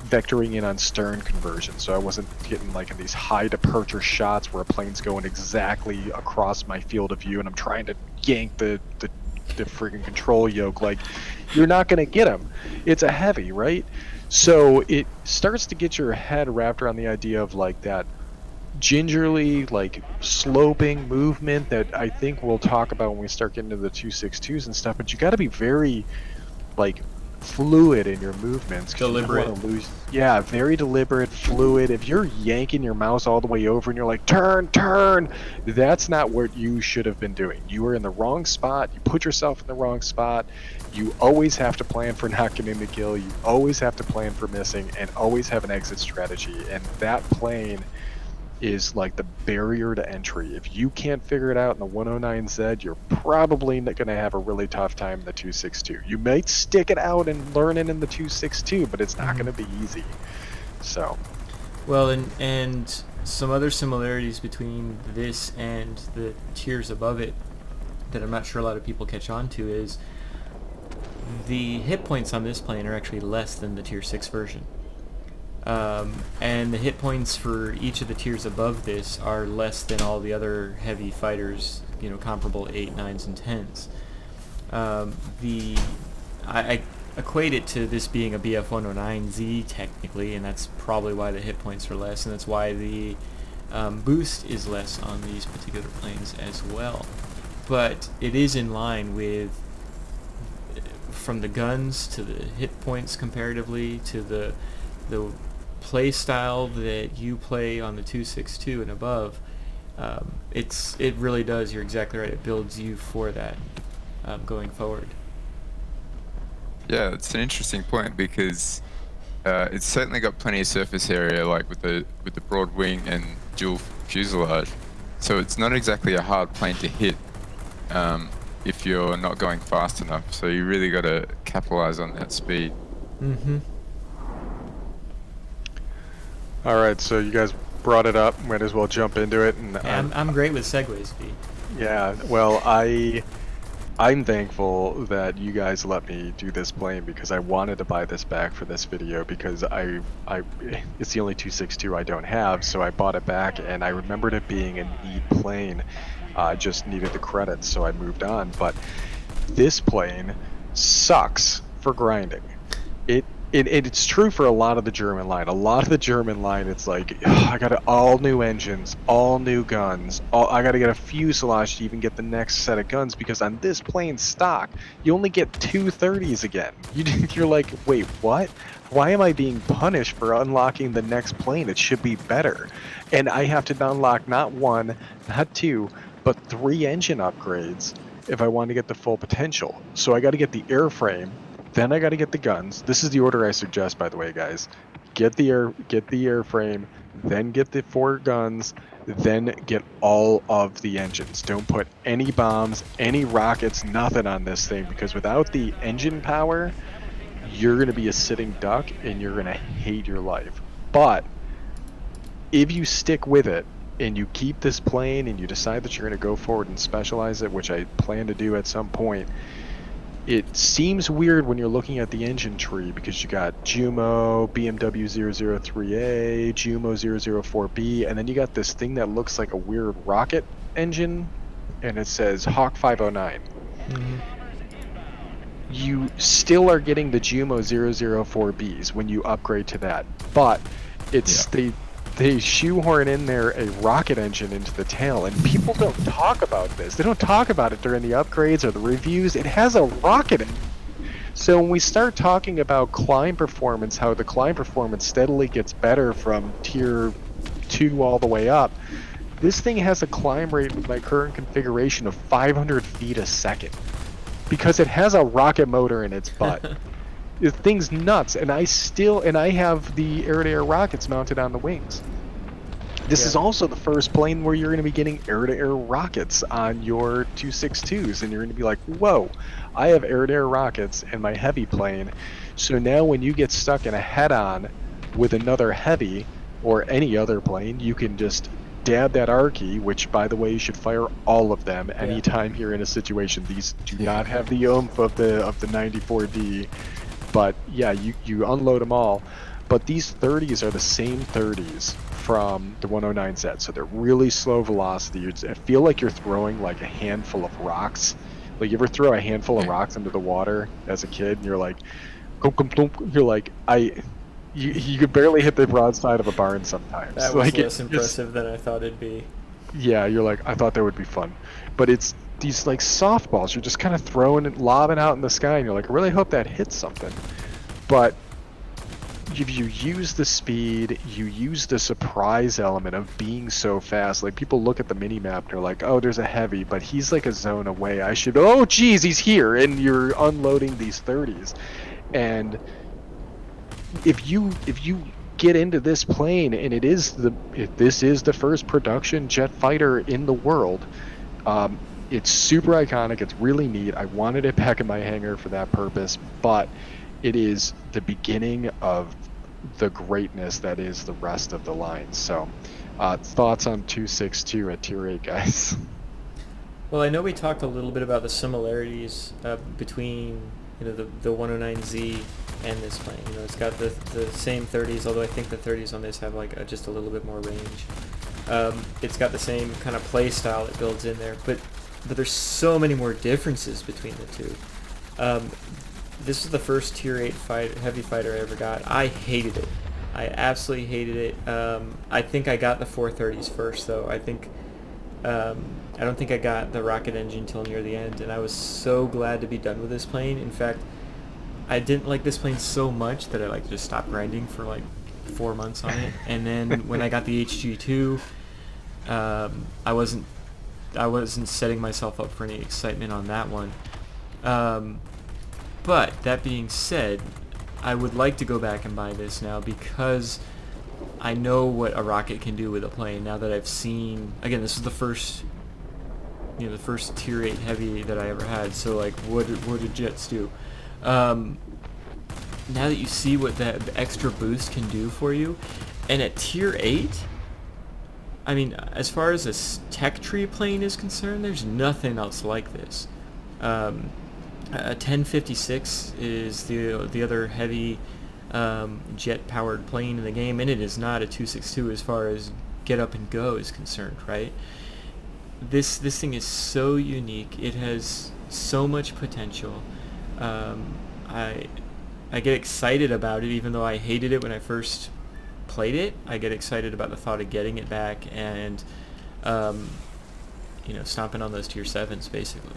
vectoring in on stern conversion, so I wasn't getting like in these high departure shots where a plane's going exactly across my field of view, and I'm trying to yank the freaking control yoke. Like, you're not going to get them. It's a heavy, right? So it starts to get your head wrapped around the idea of like that gingerly, like, sloping movement that I think we'll talk about when we start getting into the 262s and stuff. But you got to be very, like, fluid in your movements. Deliberate. You don't wanna lose. Yeah, very deliberate, fluid. If you're yanking your mouse all the way over and you're like, turn, that's not what you should have been doing. You were in the wrong spot. You put yourself in the wrong spot. You always have to plan for not getting the kill. You always have to plan for missing, and always have an exit strategy. And that plane is like the barrier to entry. If you can't figure it out in the 109Z, you're probably going to have a really tough time in the 262. You might stick it out and learn it in the 262, but it's not going to be easy. So, well, and some other similarities between this and the tiers above it that I'm not sure a lot of people catch on to is the hit points on this plane are actually less than the tier 6 version. And the hit points for each of the tiers above this are less than all the other heavy fighters, you know, comparable 8, 9s, and 10s. I equate it to this being a BF-109Z technically, and that's probably why the hit points are less, and that's why the boost is less on these particular planes as well. But it is in line with, from the guns to the hit points comparatively to the play style that you play on the 262 and above. It really does, you're exactly right, it builds you for that going forward. Yeah, it's an interesting point because it's certainly got plenty of surface area, like with the broad wing and dual fuselage. So it's not exactly a hard plane to hit if you're not going fast enough. So you really got to capitalize on that speed. Mm-hmm. all right, so you guys brought it up. Might as well jump into it. And Yeah, I'm great with segues, V. yeah, well, I'm thankful that you guys let me do this plane because I wanted to buy this back for this video because it's the only 262 I don't have, so I bought it back and I remembered it being a neat plane. I just needed the credits, so I moved on. But this plane sucks for grinding. It's true for a lot of the German line. A lot of the German line, it's like, I got all new engines, all new guns. I got to get a fuselage to even get the next set of guns because on this plane stock, you only get 230s again. You're like, wait, what? Why am I being punished for unlocking the next plane? It should be better. And I have to unlock not one, not two, but 3 engine upgrades if I want to get the full potential. So I got to get the airframe. Then I got to get the guns. This is the order I suggest, by the way, guys. Get the airframe, then get the 4 guns, then get all of the engines. Don't put any bombs, any rockets, nothing on this thing, because without the engine power, you're going to be a sitting duck and you're going to hate your life. But if you stick with it and you keep this plane and you decide that you're going to go forward and specialize it, which I plan to do at some point, it seems weird when you're looking at the engine tree because you got Jumo, BMW 003A, Jumo 004B, and then you got this thing that looks like a weird rocket engine, and it says Hawk 509. Mm-hmm. You still are getting the Jumo 004Bs when you upgrade to that, but it's they shoehorn in there a rocket engine into the tail, and people don't talk about this. They don't talk about it during the upgrades or the reviews. It has a rocket engine. So when we start talking about climb performance, how the climb performance steadily gets better from tier 2 all the way up, this thing has a climb rate with my current configuration of 500 feet a second because it has a rocket motor in its butt. The thing's nuts, and I have the air-to-air rockets mounted on the wings. This is Yeah. also the first plane where you're going to be getting air-to-air rockets on your 262s, and you're going to be like, whoa, I have air-to-air rockets in my heavy plane. So now when you get stuck in a head-on with another heavy or any other plane, you can just dab that R key, which, by the way, you should fire all of them Yeah. anytime you're in a situation. These do Yeah. not have the oomph of the 94D, but yeah, you unload them all. But these 30s are the same 30s from the 109 set, so they're really slow velocity. I feel like you're throwing like a handful of rocks. Like, you ever throw a handful of Yeah. rocks into the water as a kid, and you're like, you're like, you could barely hit the broadside of a barn sometimes. That was Like, less it's just, impressive than I thought it'd be. yeah, you're like, I thought that would be fun, but it's these like softballs. You're just kind of throwing and lobbing out in the sky, and you're like, I really hope that hits something. But if you use the speed, you use the surprise element of being so fast. Like, people look at the mini map and they're like, oh, there's a heavy, but he's like a zone away. Oh geez, he's here, and you're unloading these 30s. And if you get into this plane, and this is the first production jet fighter in the world, it's super iconic. It's really neat. I wanted it back in my hangar for that purpose, but it is the beginning of the greatness that is the rest of the line. So, thoughts on 262 at tier 8, guys? Well, I know we talked a little bit about the similarities between the 109Z and this plane. It's got the same 30s, although I think the 30s on this have like just a little bit more range. It's got the same kind of play style that builds in there, but there's so many more differences between the two. This is the first tier 8 heavy fighter I ever got. I hated it. I absolutely hated it. I think I got the 430s first, though. I don't think I got the rocket engine till near the end, and I was so glad to be done with this plane. In fact, I didn't like this plane so much that I just stopped grinding for like 4 months on it. And then when I got the HG2, I wasn't setting myself up for any excitement on that one. But that being said, I would like to go back and buy this now because I know what a rocket can do with a plane. Now that I've seen, again, this is the first tier 8 heavy that I ever had. So like, what did jets do? Now that you see what that extra boost can do for you, and at tier 8, I mean, as far as a tech tree plane is concerned, there's nothing else like this. A 1056 is the other heavy jet-powered plane in the game, and it is not a 262 as far as get up and go is concerned, right? This thing is so unique. It has so much potential. I get excited about it, even though I hated it when I first played it. I get excited about the thought of getting it back and stomping on those tier 7s, basically.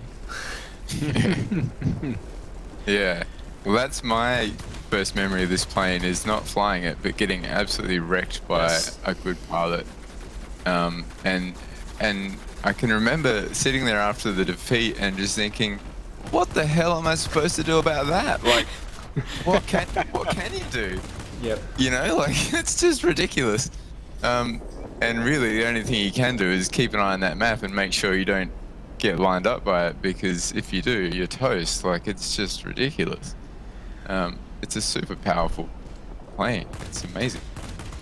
Yeah. Well, that's my first memory of this plane, is not flying it, but getting absolutely wrecked by a good pilot. And I can remember sitting there after the defeat and just thinking, what the hell am I supposed to do about that? Like, what can you do? Yep. It's just ridiculous. And really, the only thing you can do is keep an eye on that map and make sure you don't get lined up by it, because if you do, you're toast. Like, it's just ridiculous. It's a super powerful plane. It's amazing.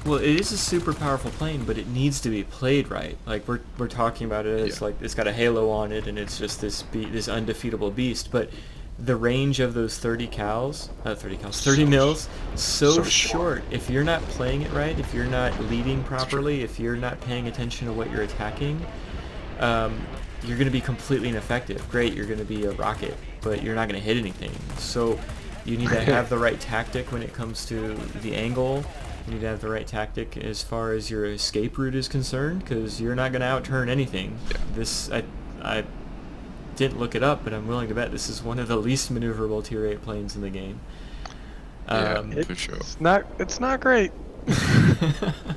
Well, it is a super powerful plane, but it needs to be played right. Like, we're talking about it as like it's got a halo on it, and it's just this undefeatable beast. But the range of those 30 mils, so short. If you're not playing it right, if you're not leading properly, if you're not paying attention to what you're attacking, you're going to be completely ineffective. Great, you're going to be a rocket, but you're not going to hit anything. So you need to have the right tactic when it comes to the angle. You need to have the right tactic as far as your escape route is concerned, because you're not going to out-turn anything. This, I didn't look it up, but I'm willing to bet this is one of the least maneuverable tier 8 planes in the game. For sure. It's not great.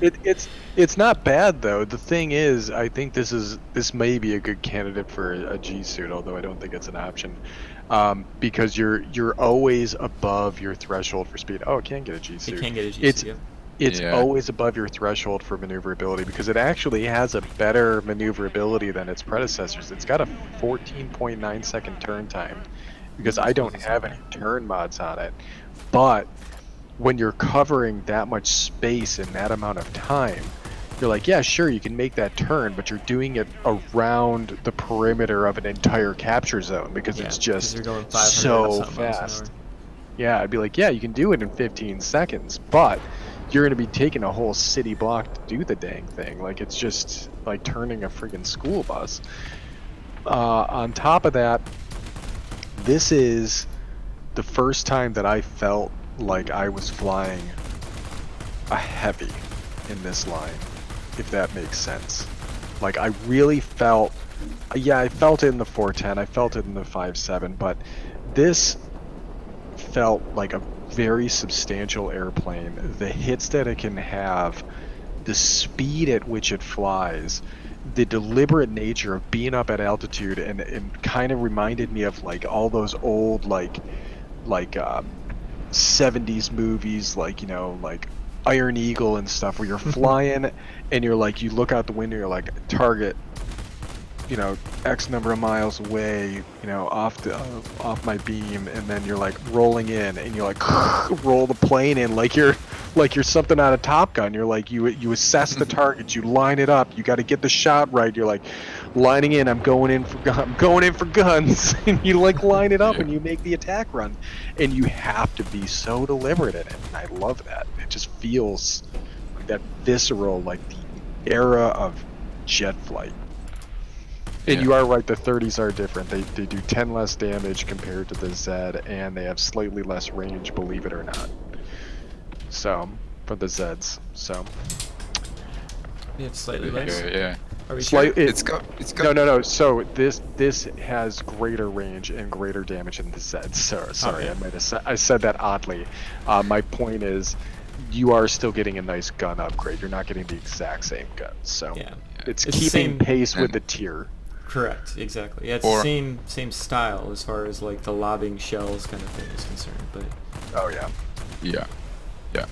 It's not bad though. The thing is, I think this may be a good candidate for a G suit, although I don't think it's an option, because you're always above your threshold for speed. Oh, it can get a G suit. It can get a G suit. it's Yeah. always above your threshold for maneuverability because it actually has a better maneuverability than its predecessors. It's got a 14.9-second turn time because I I don't suppose it's have not any bad. turn mods on it. But when you're covering that much space in that amount of time, you're like, yeah, sure, you can make that turn, but you're doing it around the perimeter of an entire capture zone because Yeah, it's because you're just going 500 and so something miles an hour. fast. Yeah, I'd be like, yeah, you can do it in 15 seconds, but you're going to be taking a whole city block to do the dang thing. Like, it's just like turning a freaking school bus. On top of that, this is the first time that I felt like I was flying a heavy in this line, if that makes sense. Like, I really felt, yeah, I felt it in the 410, I felt it in the 5.7, but this felt like a very substantial airplane. The hits that it can have, the speed at which it flies, the deliberate nature of being up at altitude, and kind of reminded me of like all those old like 70s movies, like, you know, like Iron Eagle and stuff, where you're flying and you're like, you look out the window, you're like, target, you know, X number of miles away, you know, off my beam, and then you're like rolling in, and you're like roll the plane in like you're something out of Top Gun. You're like, you assess the target, you line it up, you got to get the shot right. You're like lining in. I'm going in for guns, and you like line it up Yeah. and you make the attack run, and you have to be so deliberate in it. And I love that. It just feels like that visceral, like the era of jet flight. And Yeah. you are right, the 30s are different. They do 10 less damage compared to the Z, and they have slightly less range, believe it or not. So, for the Zs. So, Yeah, it's slightly There you less. go, yeah. Are we sure? It's got no. So this has greater range and greater damage than the Z. So, sorry, Okay. I might have I said that oddly. My point is, you are still getting a nice gun upgrade. You're not getting the exact same gun. So, Yeah. it's It's the keeping same- pace with and- the tier. Correct, exactly. Yeah, it's Or- the same style as far as like the lobbing shells kind of thing is concerned, but Oh yeah. Yeah. Yeah.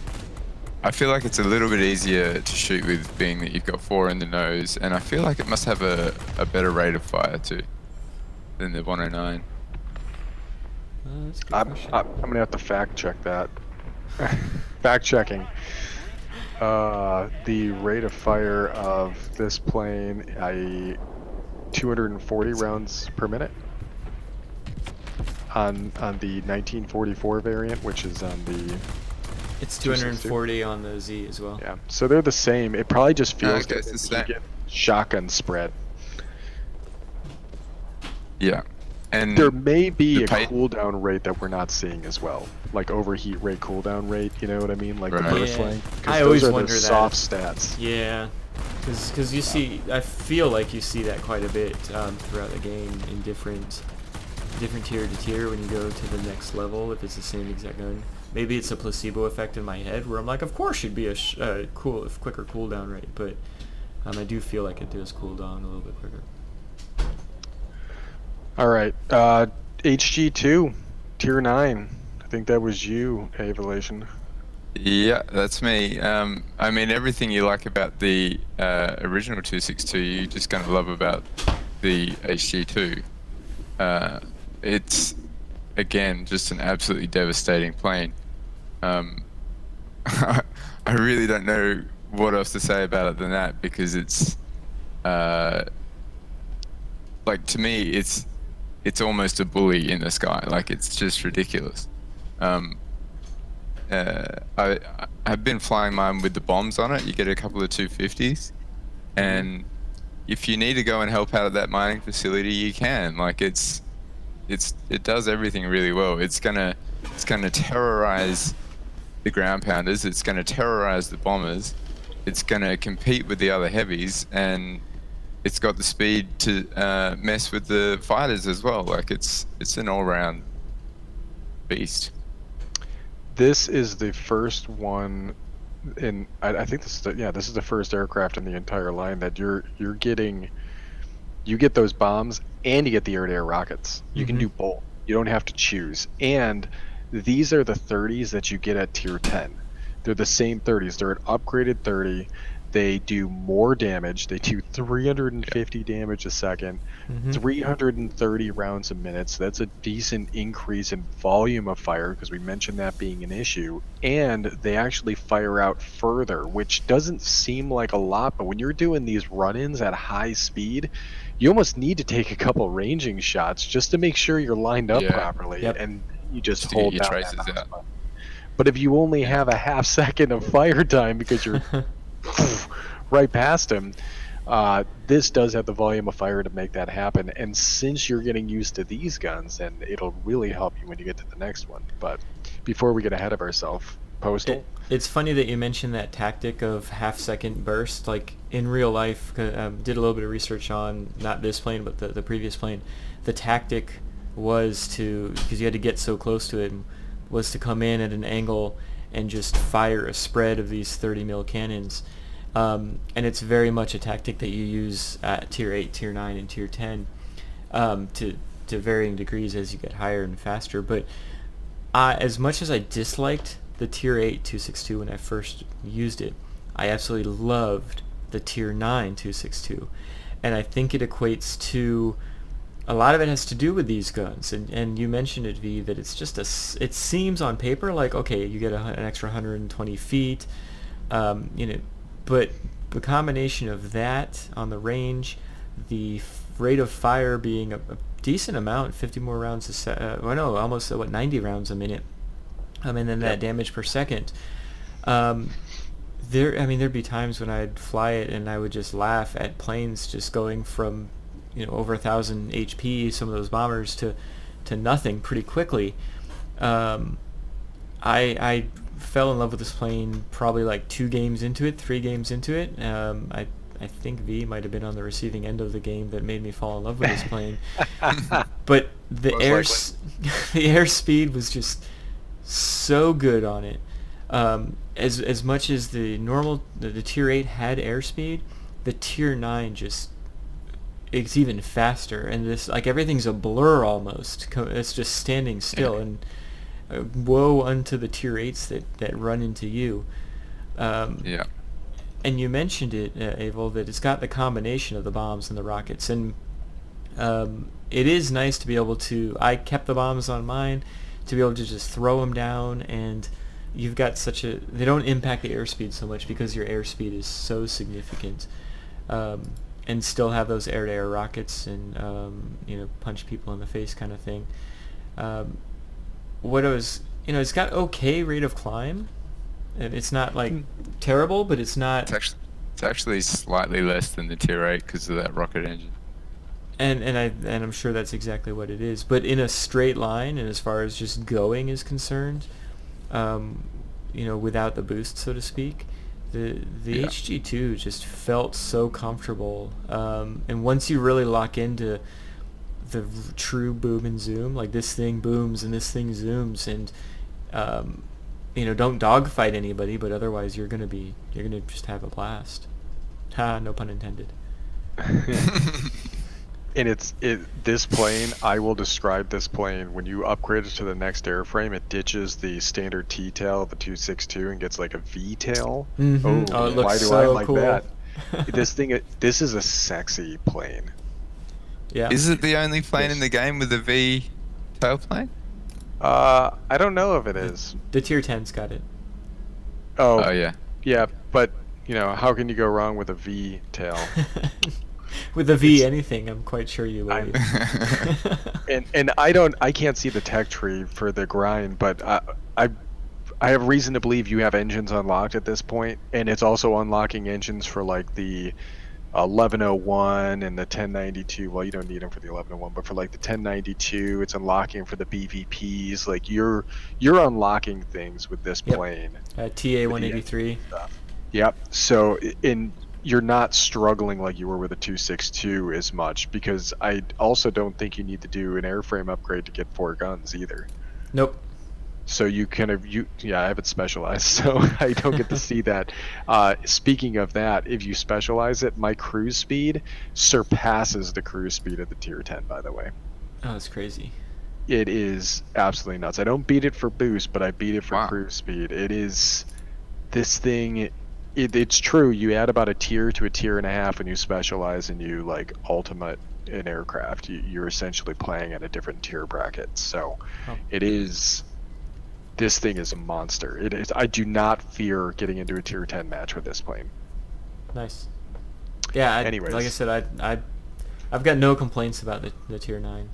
I feel like it's a little bit easier to shoot with, being that you've got 4 in the nose, and I feel like it must have a better rate of fire too than the 109. that's a good I'm question. gonna have to fact check that. Fact checking. The rate of fire of this plane, 240 rounds per minute on the 1944 variant, which is on the It's 262. 240 on the Z as well. Yeah. So they're the same. It probably just feels Okay, good it's the that same. you get shotgun spread. Yeah. And There may be the a pay- cooldown rate that we're not seeing as well, like overheat rate, cooldown rate. You know what I mean? Like the Right. burst Yeah. length. 'Cause I those always are wonder the that. soft stats. Yeah, because you see, I feel like you see that quite a bit throughout the game in different tier to tier when you go to the next level. If it's the same exact gun, maybe it's a placebo effect in my head where I'm like, of course should be a quicker cooldown rate, but I do feel like it does cool down a little bit quicker. All right. HG2, tier 9. I think that was you, Avolation. Yeah, that's me. I mean, everything you like about the original 262, you're just going to love about the HG2. It's, again, just an absolutely devastating plane. I really don't know what else to say about it than that, because it's, like, to me, it's almost a bully in the sky. Like, it's just ridiculous. I've been flying mine with the bombs on it. You get a couple of 250s, and if you need to go and help out at that mining facility, you can. Like, it does everything really well. It's gonna terrorize the ground pounders. It's gonna terrorize the bombers. It's gonna compete with the other heavies, and it's got the speed to mess with the fighters as well. Like, it's an all-round beast. This is the first one in I think this is the first aircraft in the entire line that you get those bombs and you get the air-to-air rockets. You can do both. You don't have to choose. And these are the 30s that you get at tier 10. They're the same 30s. They're an upgraded 30. They do more damage. They do 350 damage a second, 330 rounds a minute. So that's a decent increase in volume of fire, because we mentioned that being an issue. And they actually fire out further, which doesn't seem like a lot, but when you're doing these run-ins at high speed, you almost need to take a couple ranging shots just to make sure you're lined up Yeah. properly, Yep. and you just Just to get hold your down traces that mouse out. button. But if you only Yeah. have a half second of fire time because you're right past him, this does have the volume of fire to make that happen. And since you're getting used to these guns, then it'll really help you when you get to the next one. But before we get ahead of ourselves, Postal. It's funny that you mentioned that tactic of half-second burst. Like in real life, did a little bit of research on not this plane but the previous plane. The tactic was to, because you had to get so close to it, was to come in at an angle and just fire a spread of these 30 mil cannons. And it's very much a tactic that you use at tier 8, tier 9, and tier 10 to varying degrees as you get higher and faster. But as much as I disliked the tier 8 262 when I first used it, I absolutely loved the tier 9 262. And I think it equates to, a lot of it has to do with these guns, and you mentioned it, V, that it's just it seems on paper like, okay, you get an extra 120 feet, but the combination of that on the range, the rate of fire being a decent amount, 50 more rounds a almost 90 rounds a minute, and then that damage per second. There'd be times when I'd fly it and I would just laugh at planes just going from over 1,000 HP, some of those bombers, to nothing pretty quickly. I fell in love with this plane probably like 3 games into it. I think V might have been on the receiving end of the game that made me fall in love with this plane. But the airspeed was just so good on it. As much as the tier 8 had airspeed, the tier 9 just, it's even faster, and this, like, everything's a blur almost. It's just standing still, and woe unto the tier 8s that run into you. Yeah. And you mentioned it, Avol, that it's got the combination of the bombs and the rockets, and it is nice to be able to, I kept the bombs on mine, to be able to just throw them down, and you've got they don't impact the airspeed so much because your airspeed is so significant. And still have those air-to-air rockets and punch people in the face kind of thing. It's got okay rate of climb. It's not like terrible, but it's not. It's actually slightly less than the tier 8 because of that rocket engine. And I'm sure that's exactly what it is. But in a straight line, and as far as just going is concerned, without the boost, so to speak, the HG2 just felt so comfortable. And once you really lock into the true boom and zoom, like this thing booms and this thing zooms, and don't dogfight anybody, but otherwise you're gonna just have a blast. Ha, no pun intended. And this plane, I will describe this plane, when you upgrade it to the next airframe, it ditches the standard T-tail of the 262 and gets like a V-tail. Mm-hmm. Oh, it looks why do so I like cool. that? This is a sexy plane. Yeah. Is it the only plane in the game with a V tailplane? I don't know if it is. The tier 10's got it. Oh yeah. Yeah, but how can you go wrong with a V-tail? With a V, anything, I'm quite sure you will. And I can't see the tech tree for the grind, but I have reason to believe you have engines unlocked at this point, and it's also unlocking engines for like the 1101 and the 1092. Well, you don't need them for the 1101, but for like the 1092, it's unlocking for the BVPs. Like you're unlocking things with this plane. TA 183. Yep. So you're not struggling like you were with a 262 as much, because I also don't think you need to do an airframe upgrade to get 4 guns either. Nope. So I have it specialized, so I don't get to see that. Speaking of that, if you specialize it, my cruise speed surpasses the cruise speed of the tier 10, by the way. Oh, that's crazy. It is absolutely nuts. I don't beat it for boost, but I beat it for Wow. cruise speed. It is this thing, it's true. You add about a tier to a tier and a half when you specialize and you like ultimate an aircraft. You're essentially playing at a different tier bracket. So Oh. it is. This thing is a monster. It is. I do not fear getting into a tier 10 match with this plane. Nice. Yeah, Anyways, like I said, I've got no complaints about the tier 9.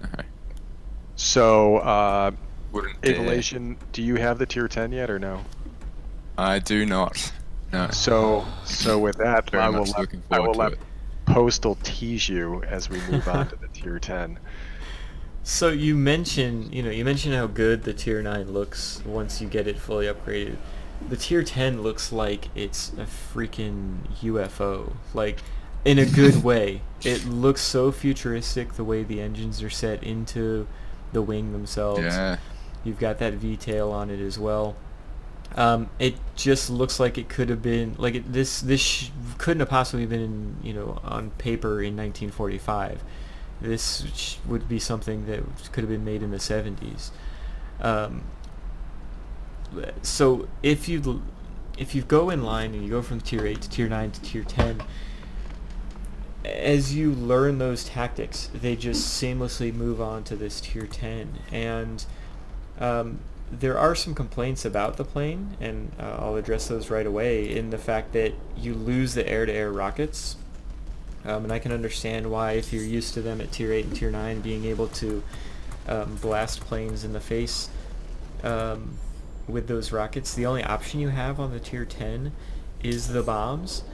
Okay. so Wouldn't dare. Avolation, do you have the tier 10 yet or no? I do not. No. So with that, Very I will much let, looking I will forward let to it. Postal tease you as we move on to the tier 10. So you mentioned how good the tier 9 looks once you get it fully upgraded. The tier 10 looks like it's a freaking UFO, like in a good way. It looks so futuristic the way the engines are set into the wing themselves. Yeah. You've got that V-tail on it as well. It just looks like it could have been like this couldn't have possibly been on paper in 1945. This would be something that could have been made in the 70s. So if you go in line and you go from tier 8 to tier 9 to tier 10, as you learn those tactics, they just seamlessly move on to this tier 10. And there are some complaints about the plane, and I'll address those right away, in the fact that you lose the air-to-air rockets. And I can understand why, if you're used to them at tier 8 and tier 9, being able to blast planes in the face with those rockets. The only option you have on the tier 10 is the bombs.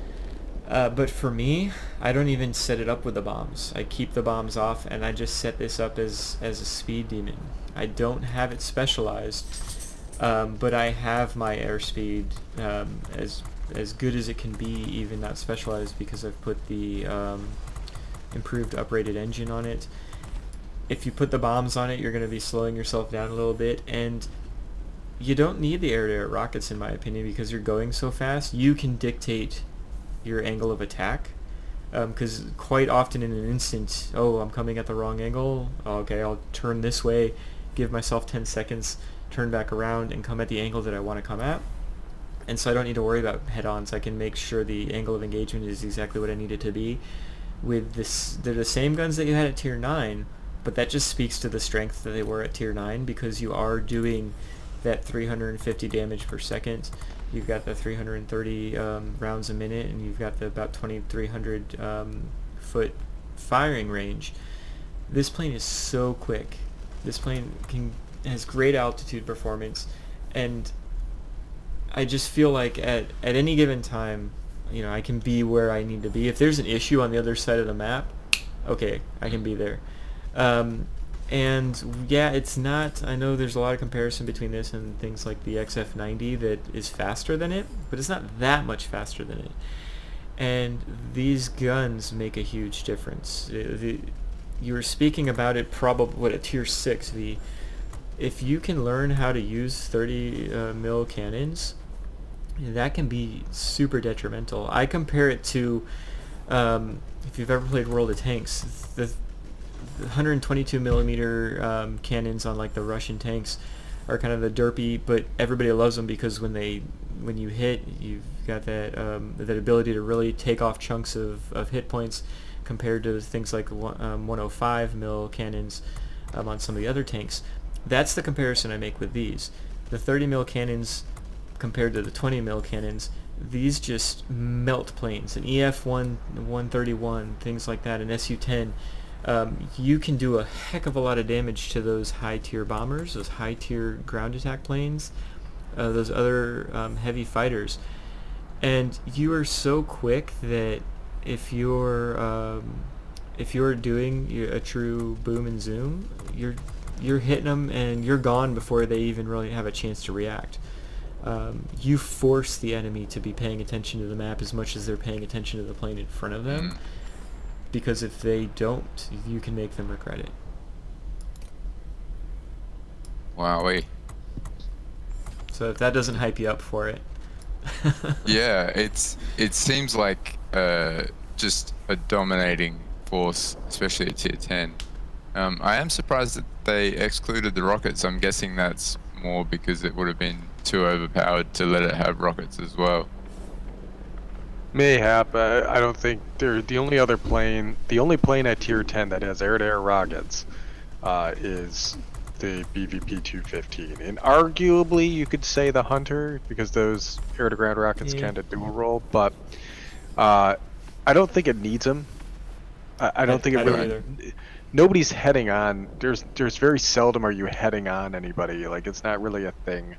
But for me, I don't even set it up with the bombs. I keep the bombs off, and I just set this up as a speed demon. I don't have it specialized, but I have my airspeed as good as it can be, even not specialized, because I've put the improved uprated engine on it. If you put the bombs on it, you're going to be slowing yourself down a little bit, and you don't need the air-to-air rockets, in my opinion, because you're going so fast. You can dictate your angle of attack, because quite often in an instant, I'm coming at the wrong angle, okay, I'll turn this way, give myself 10 seconds, turn back around, and come at the angle that I want to come at. And so I don't need to worry about head-ons. I can make sure the angle of engagement is exactly what I need it to be. With this, they're the same guns that you had at tier 9, but that just speaks to the strength that they were at tier 9, because you are doing that 350 damage per second. You've got the 330 rounds a minute, and you've got the about 2,300 foot firing range. This plane is so quick. This plane has great altitude performance, and I just feel like at any given time, I can be where I need to be. If there's an issue on the other side of the map, okay, I can be there. And yeah, it's not, I know there's a lot of comparison between this and things like the XF90 that is faster than it, but it's not that much faster than it. And these guns make a huge difference. You were speaking about it probably at tier 6. If you can learn how to use 30 mil cannons, that can be super detrimental. I compare it to, if you've ever played World of Tanks, the 122 millimeter cannons on like the Russian tanks are kind of the derpy, but everybody loves them because when you hit, you've got that ability to really take off chunks of hit points, compared to things like 105 mil cannons on some of the other tanks. That's the comparison I make with these. The 30 mil cannons compared to the 20 mil cannons, these just melt planes. An EF-131, things like that, an Su-10. You can do a heck of a lot of damage to those high-tier bombers, those high-tier ground attack planes, those other heavy fighters. And you are so quick that if you're doing a true boom and zoom, you're hitting them and you're gone before they even really have a chance to react. You force the enemy to be paying attention to the map as much as they're paying attention to the plane in front of them. Because if they don't, you can make them regret it. Wowee. So if that doesn't hype you up for it. Yeah, it seems like just a dominating force, especially at tier 10. I am surprised that they excluded the rockets. I'm guessing that's more because it would have been too overpowered to let it have rockets as well. Mayhap, I don't think they're the only other plane. The only plane at tier 10 that has air-to-air rockets is the BVP 215, and arguably you could say the Hunter because those air-to-ground rockets Yeah. kind of dual role. But I don't think it needs them. I don't think it I don't really. either. Nobody's heading on. There's very seldom are you heading on anybody. Like it's not really a thing.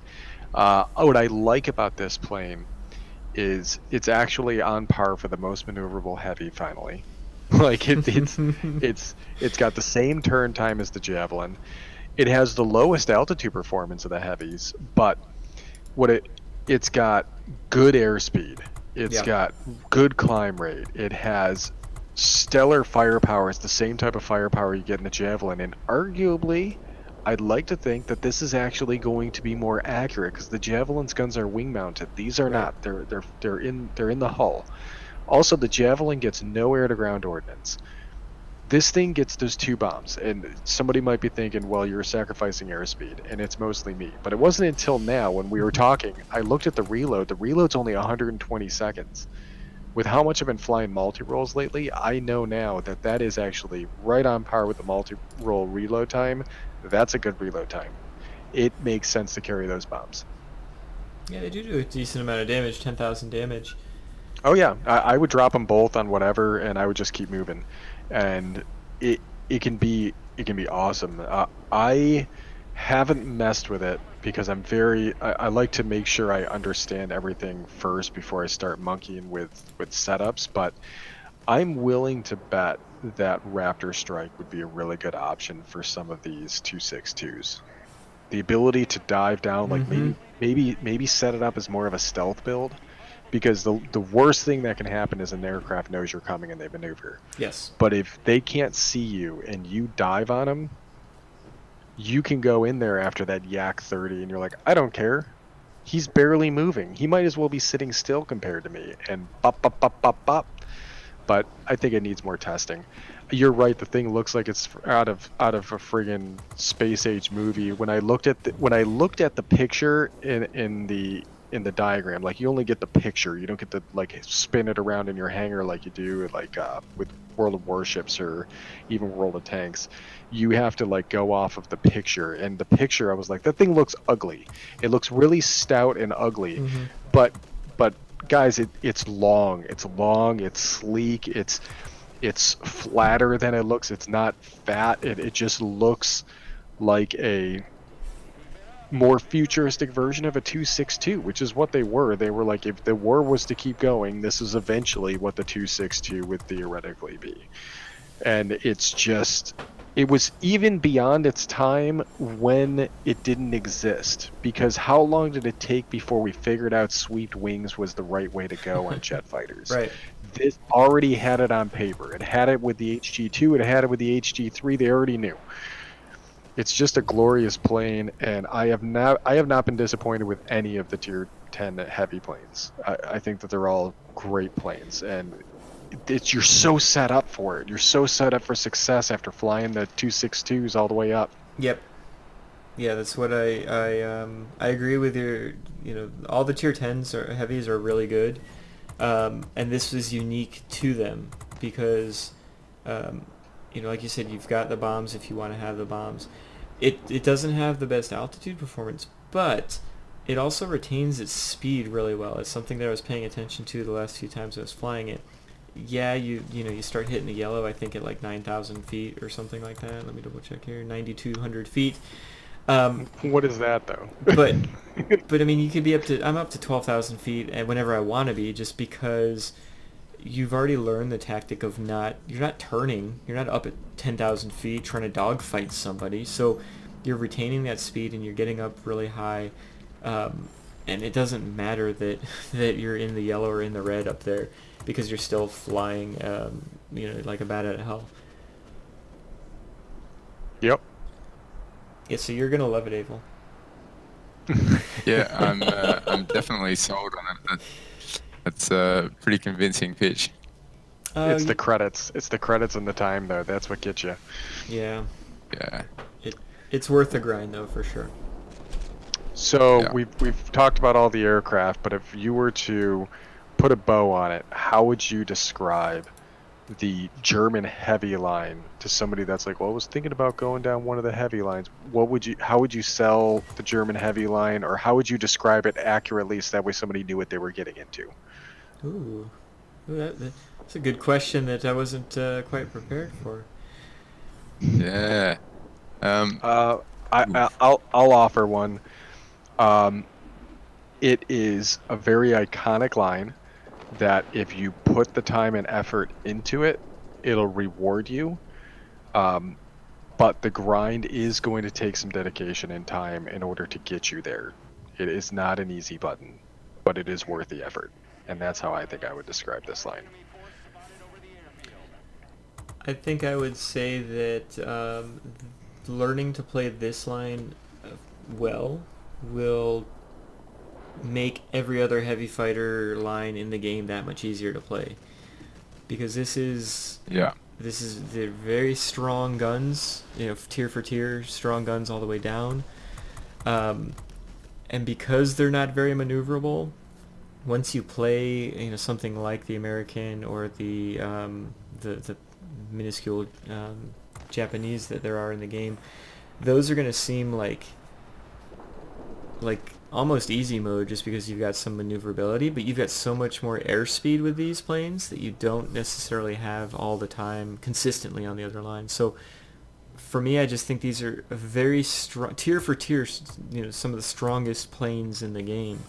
What I like about this plane is it's actually on par for the most maneuverable heavy finally. Like it's got the same turn time as the Javelin. It has the lowest altitude performance of the heavies, but what it's got good airspeed. It's Yeah. got good climb rate. It has stellar firepower. It's the same type of firepower you get in the Javelin, and arguably I'd like to think that this is actually going to be more accurate because the Javelin's guns are wing mounted. These are Right. not. They're in the hull. Also, the Javelin gets no air to ground ordnance. This thing gets those 2 bombs, and somebody might be thinking, well, you're sacrificing airspeed, and it's mostly me. But it wasn't until now when we were talking, I looked at the reload. The reload's only 120 seconds. With how much I've been flying multi-rolls lately, I know now that that is actually right on par with the multi-roll reload time. That's a good reload time. It makes sense to carry those bombs. Yeah, they do a decent amount of damage, 10,000 damage. Oh yeah, I would drop them both on whatever, and I would just keep moving, and it can be awesome. I haven't messed with it because I like to make sure I understand everything first before I start monkeying with setups. But I'm willing to bet that Raptor Strike would be a really good option for some of these 262s. The ability to dive down, like maybe set it up as more of a stealth build, because the worst thing that can happen is an aircraft knows you're coming and they maneuver. Yes. But if they can't see you and you dive on them, you can go in there after that Yak 30 and you're like, I don't care. He's barely moving. He might as well be sitting still compared to me. And bop, bop, bop, bop, bop. But I think it needs more testing. You're right. The thing looks like it's out of a friggin' space age movie. When I looked at the picture in the diagram, like you only get the picture. You don't get to like spin it around in your hangar like you do like with World of Warships or even World of Tanks. You have to like go off of the picture, and the picture I was like, that thing looks ugly. It looks really stout and ugly, but guys, it's long. It's sleek. It's flatter than it looks. It's not fat. It just looks like a more futuristic version of a 262, which is what they were. They were like, if the war was to keep going, this is eventually what the 262 would theoretically be. And it was even beyond its time when it didn't exist, because how long did it take before we figured out swept wings was the right way to go on jet fighters? Right. This already had it on paper. It had it with the HG2, it had it with the HG3. They already knew. It's just a glorious plane, and I have not been disappointed with any of the tier 10 heavy planes. I think that they're all great planes, and you're so set up for it. You're so set up for success after flying the 262s all the way up. Yep. Yeah, that's what I agree with your. All the tier 10s or heavies are really good, and this is unique to them because, like you said, you've got the bombs if you want to have the bombs. It doesn't have the best altitude performance, but it also retains its speed really well. It's something that I was paying attention to the last few times I was flying it. Yeah, you start hitting the yellow, I think at like 9,000 feet or something like that. Let me double check here. 9,200 feet. What is that though? but I mean, you could be I'm up to 12,000 feet and whenever I want to be, just because you've already learned the tactic of you're not turning, you're not up at 10,000 feet trying to dogfight somebody. So you're retaining that speed and you're getting up really high. And it doesn't matter that you're in the yellow or in the red up there, because you're still flying, like a bat out of hell. Yep. Yeah, so you're gonna love it, Avol. Yeah, I'm definitely sold on it. That's a pretty convincing pitch. It's the credits. It's the credits and the time though. That's what gets you. Yeah. Yeah. It's worth the grind though, for sure. So Yeah. we've talked about all the aircraft, but if you were to put a bow on it, how would you describe the German heavy line to somebody that's like, well, I was thinking about going down one of the heavy lines? How would you sell the German heavy line, or how would you describe it accurately so that way somebody knew what they were getting into? Ooh, that's a good question that I wasn't quite prepared for. Yeah. Uh, Oof. I'll offer one. Um, it is a very iconic line that if you put the time and effort into it, it'll reward you. Um, but the grind is going to take some dedication and time in order to get you there. It is not an easy button, but it is worth the effort. And that's how I think I would describe this line. I think I would say that learning to play this line well will make every other heavy fighter line in the game that much easier to play, because Yeah. this is the very strong guns, tier for tier, strong guns all the way down. And because they're not very maneuverable, once you play, something like the American or the minuscule Japanese that there are in the game, those are going to seem like almost easy mode just because you've got some maneuverability, but you've got so much more airspeed with these planes that you don't necessarily have all the time consistently on the other line. So for me, I just think these are a very strong tier for tier, some of the strongest planes in the game.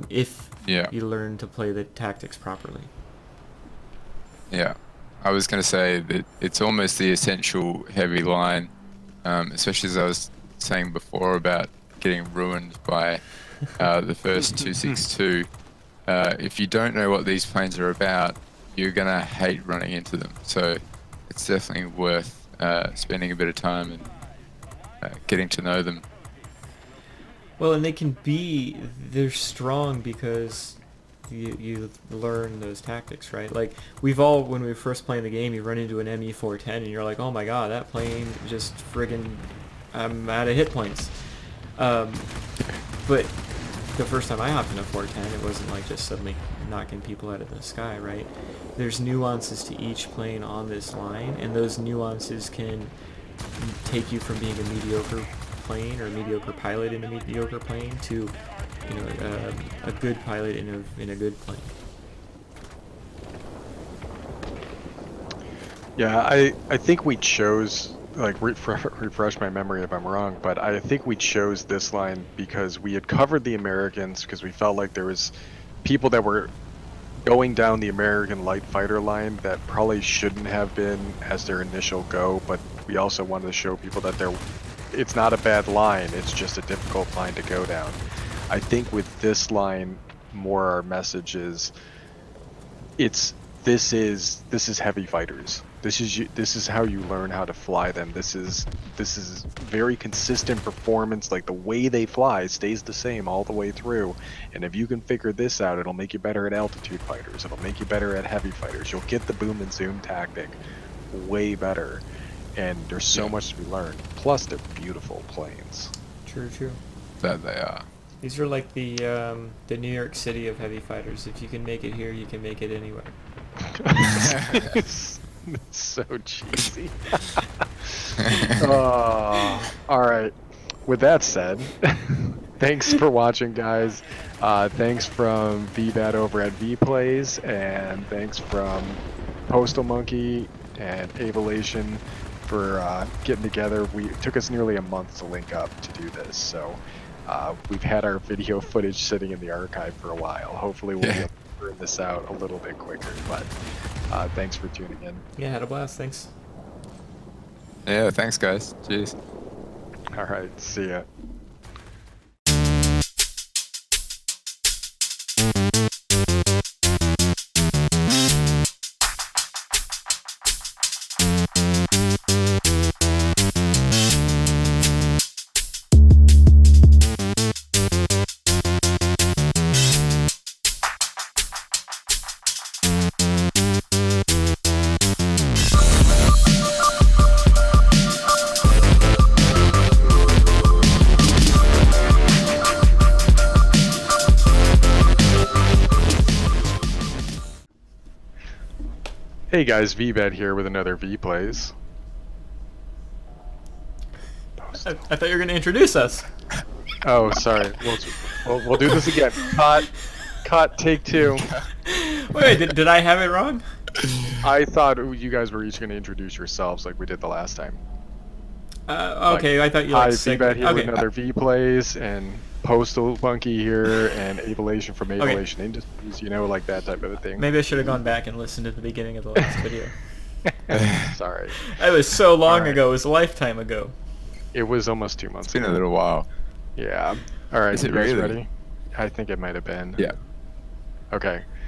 If Yeah. you learn to play the tactics properly. Yeah. I was going to say that it's almost the essential heavy line, especially as I was saying before about getting ruined by the first 262. If you don't know what these planes are about, you're going to hate running into them. So it's definitely worth spending a bit of time and getting to know them. Well, and they're strong because you learn those tactics, right? Like, when we were first playing the game, you run into an ME-410 and you're like, oh my god, that plane just friggin', I'm out of hit points. But the first time I hopped in a 410, it wasn't like just suddenly knocking people out of the sky, right? There's nuances to each plane on this line, and those nuances can take you from being a mediocre plane or a mediocre pilot in a mediocre plane to, a good pilot in a good plane. Yeah, I think we chose, like, refresh my memory if I'm wrong, but I think we chose this line because we had covered the Americans, because we felt like there was people that were going down the American light fighter line that probably shouldn't have been as their initial go, but we also wanted to show people that it's not a bad line, it's just a difficult line to go down. I think with this line, more our message is, this is heavy fighters. This is how you learn how to fly them. This is very consistent performance. Like, the way they fly stays the same all the way through. And if you can figure this out, it'll make you better at altitude fighters. It'll make you better at heavy fighters. You'll get the boom and zoom tactic way better. And there's so much to be learned. Plus, they're beautiful planes. True. That they are. These are like the New York City of heavy fighters. If you can make it here, you can make it anywhere. It's so cheesy. Oh, all right. With that said, thanks for watching, guys. Thanks from VeeBat over at VPlays, and thanks from Postal Monkey and Avolation for getting together. It took us nearly a month to link up to do this, so we've had our video footage sitting in the archive for a while. Hopefully we'll be able to burn this out a little bit quicker, but thanks for tuning in. Yeah, had a blast. Thanks. Yeah, thanks guys. Cheers. All right, see ya. Hey guys, VeeBat here with another V Plays. I thought you were going to introduce us. Oh, sorry. We'll do this again. Cut. Take two. Wait, did I have it wrong? I thought you guys were each going to introduce yourselves like we did the last time. Okay, I thought you Hi, like VeeBat here with okay. another V Plays, and Postal Monkey here, and Avolation from Avolation Industries. You know, like that type of a thing. Maybe I should have gone back and listened to the beginning of the last video. Sorry. That was so long Alright. ago. It was a lifetime ago. It was almost 2 months It's been ago. a little while. Yeah. All right. Is You it guys really? ready? I think it might have been. Yeah. Okay.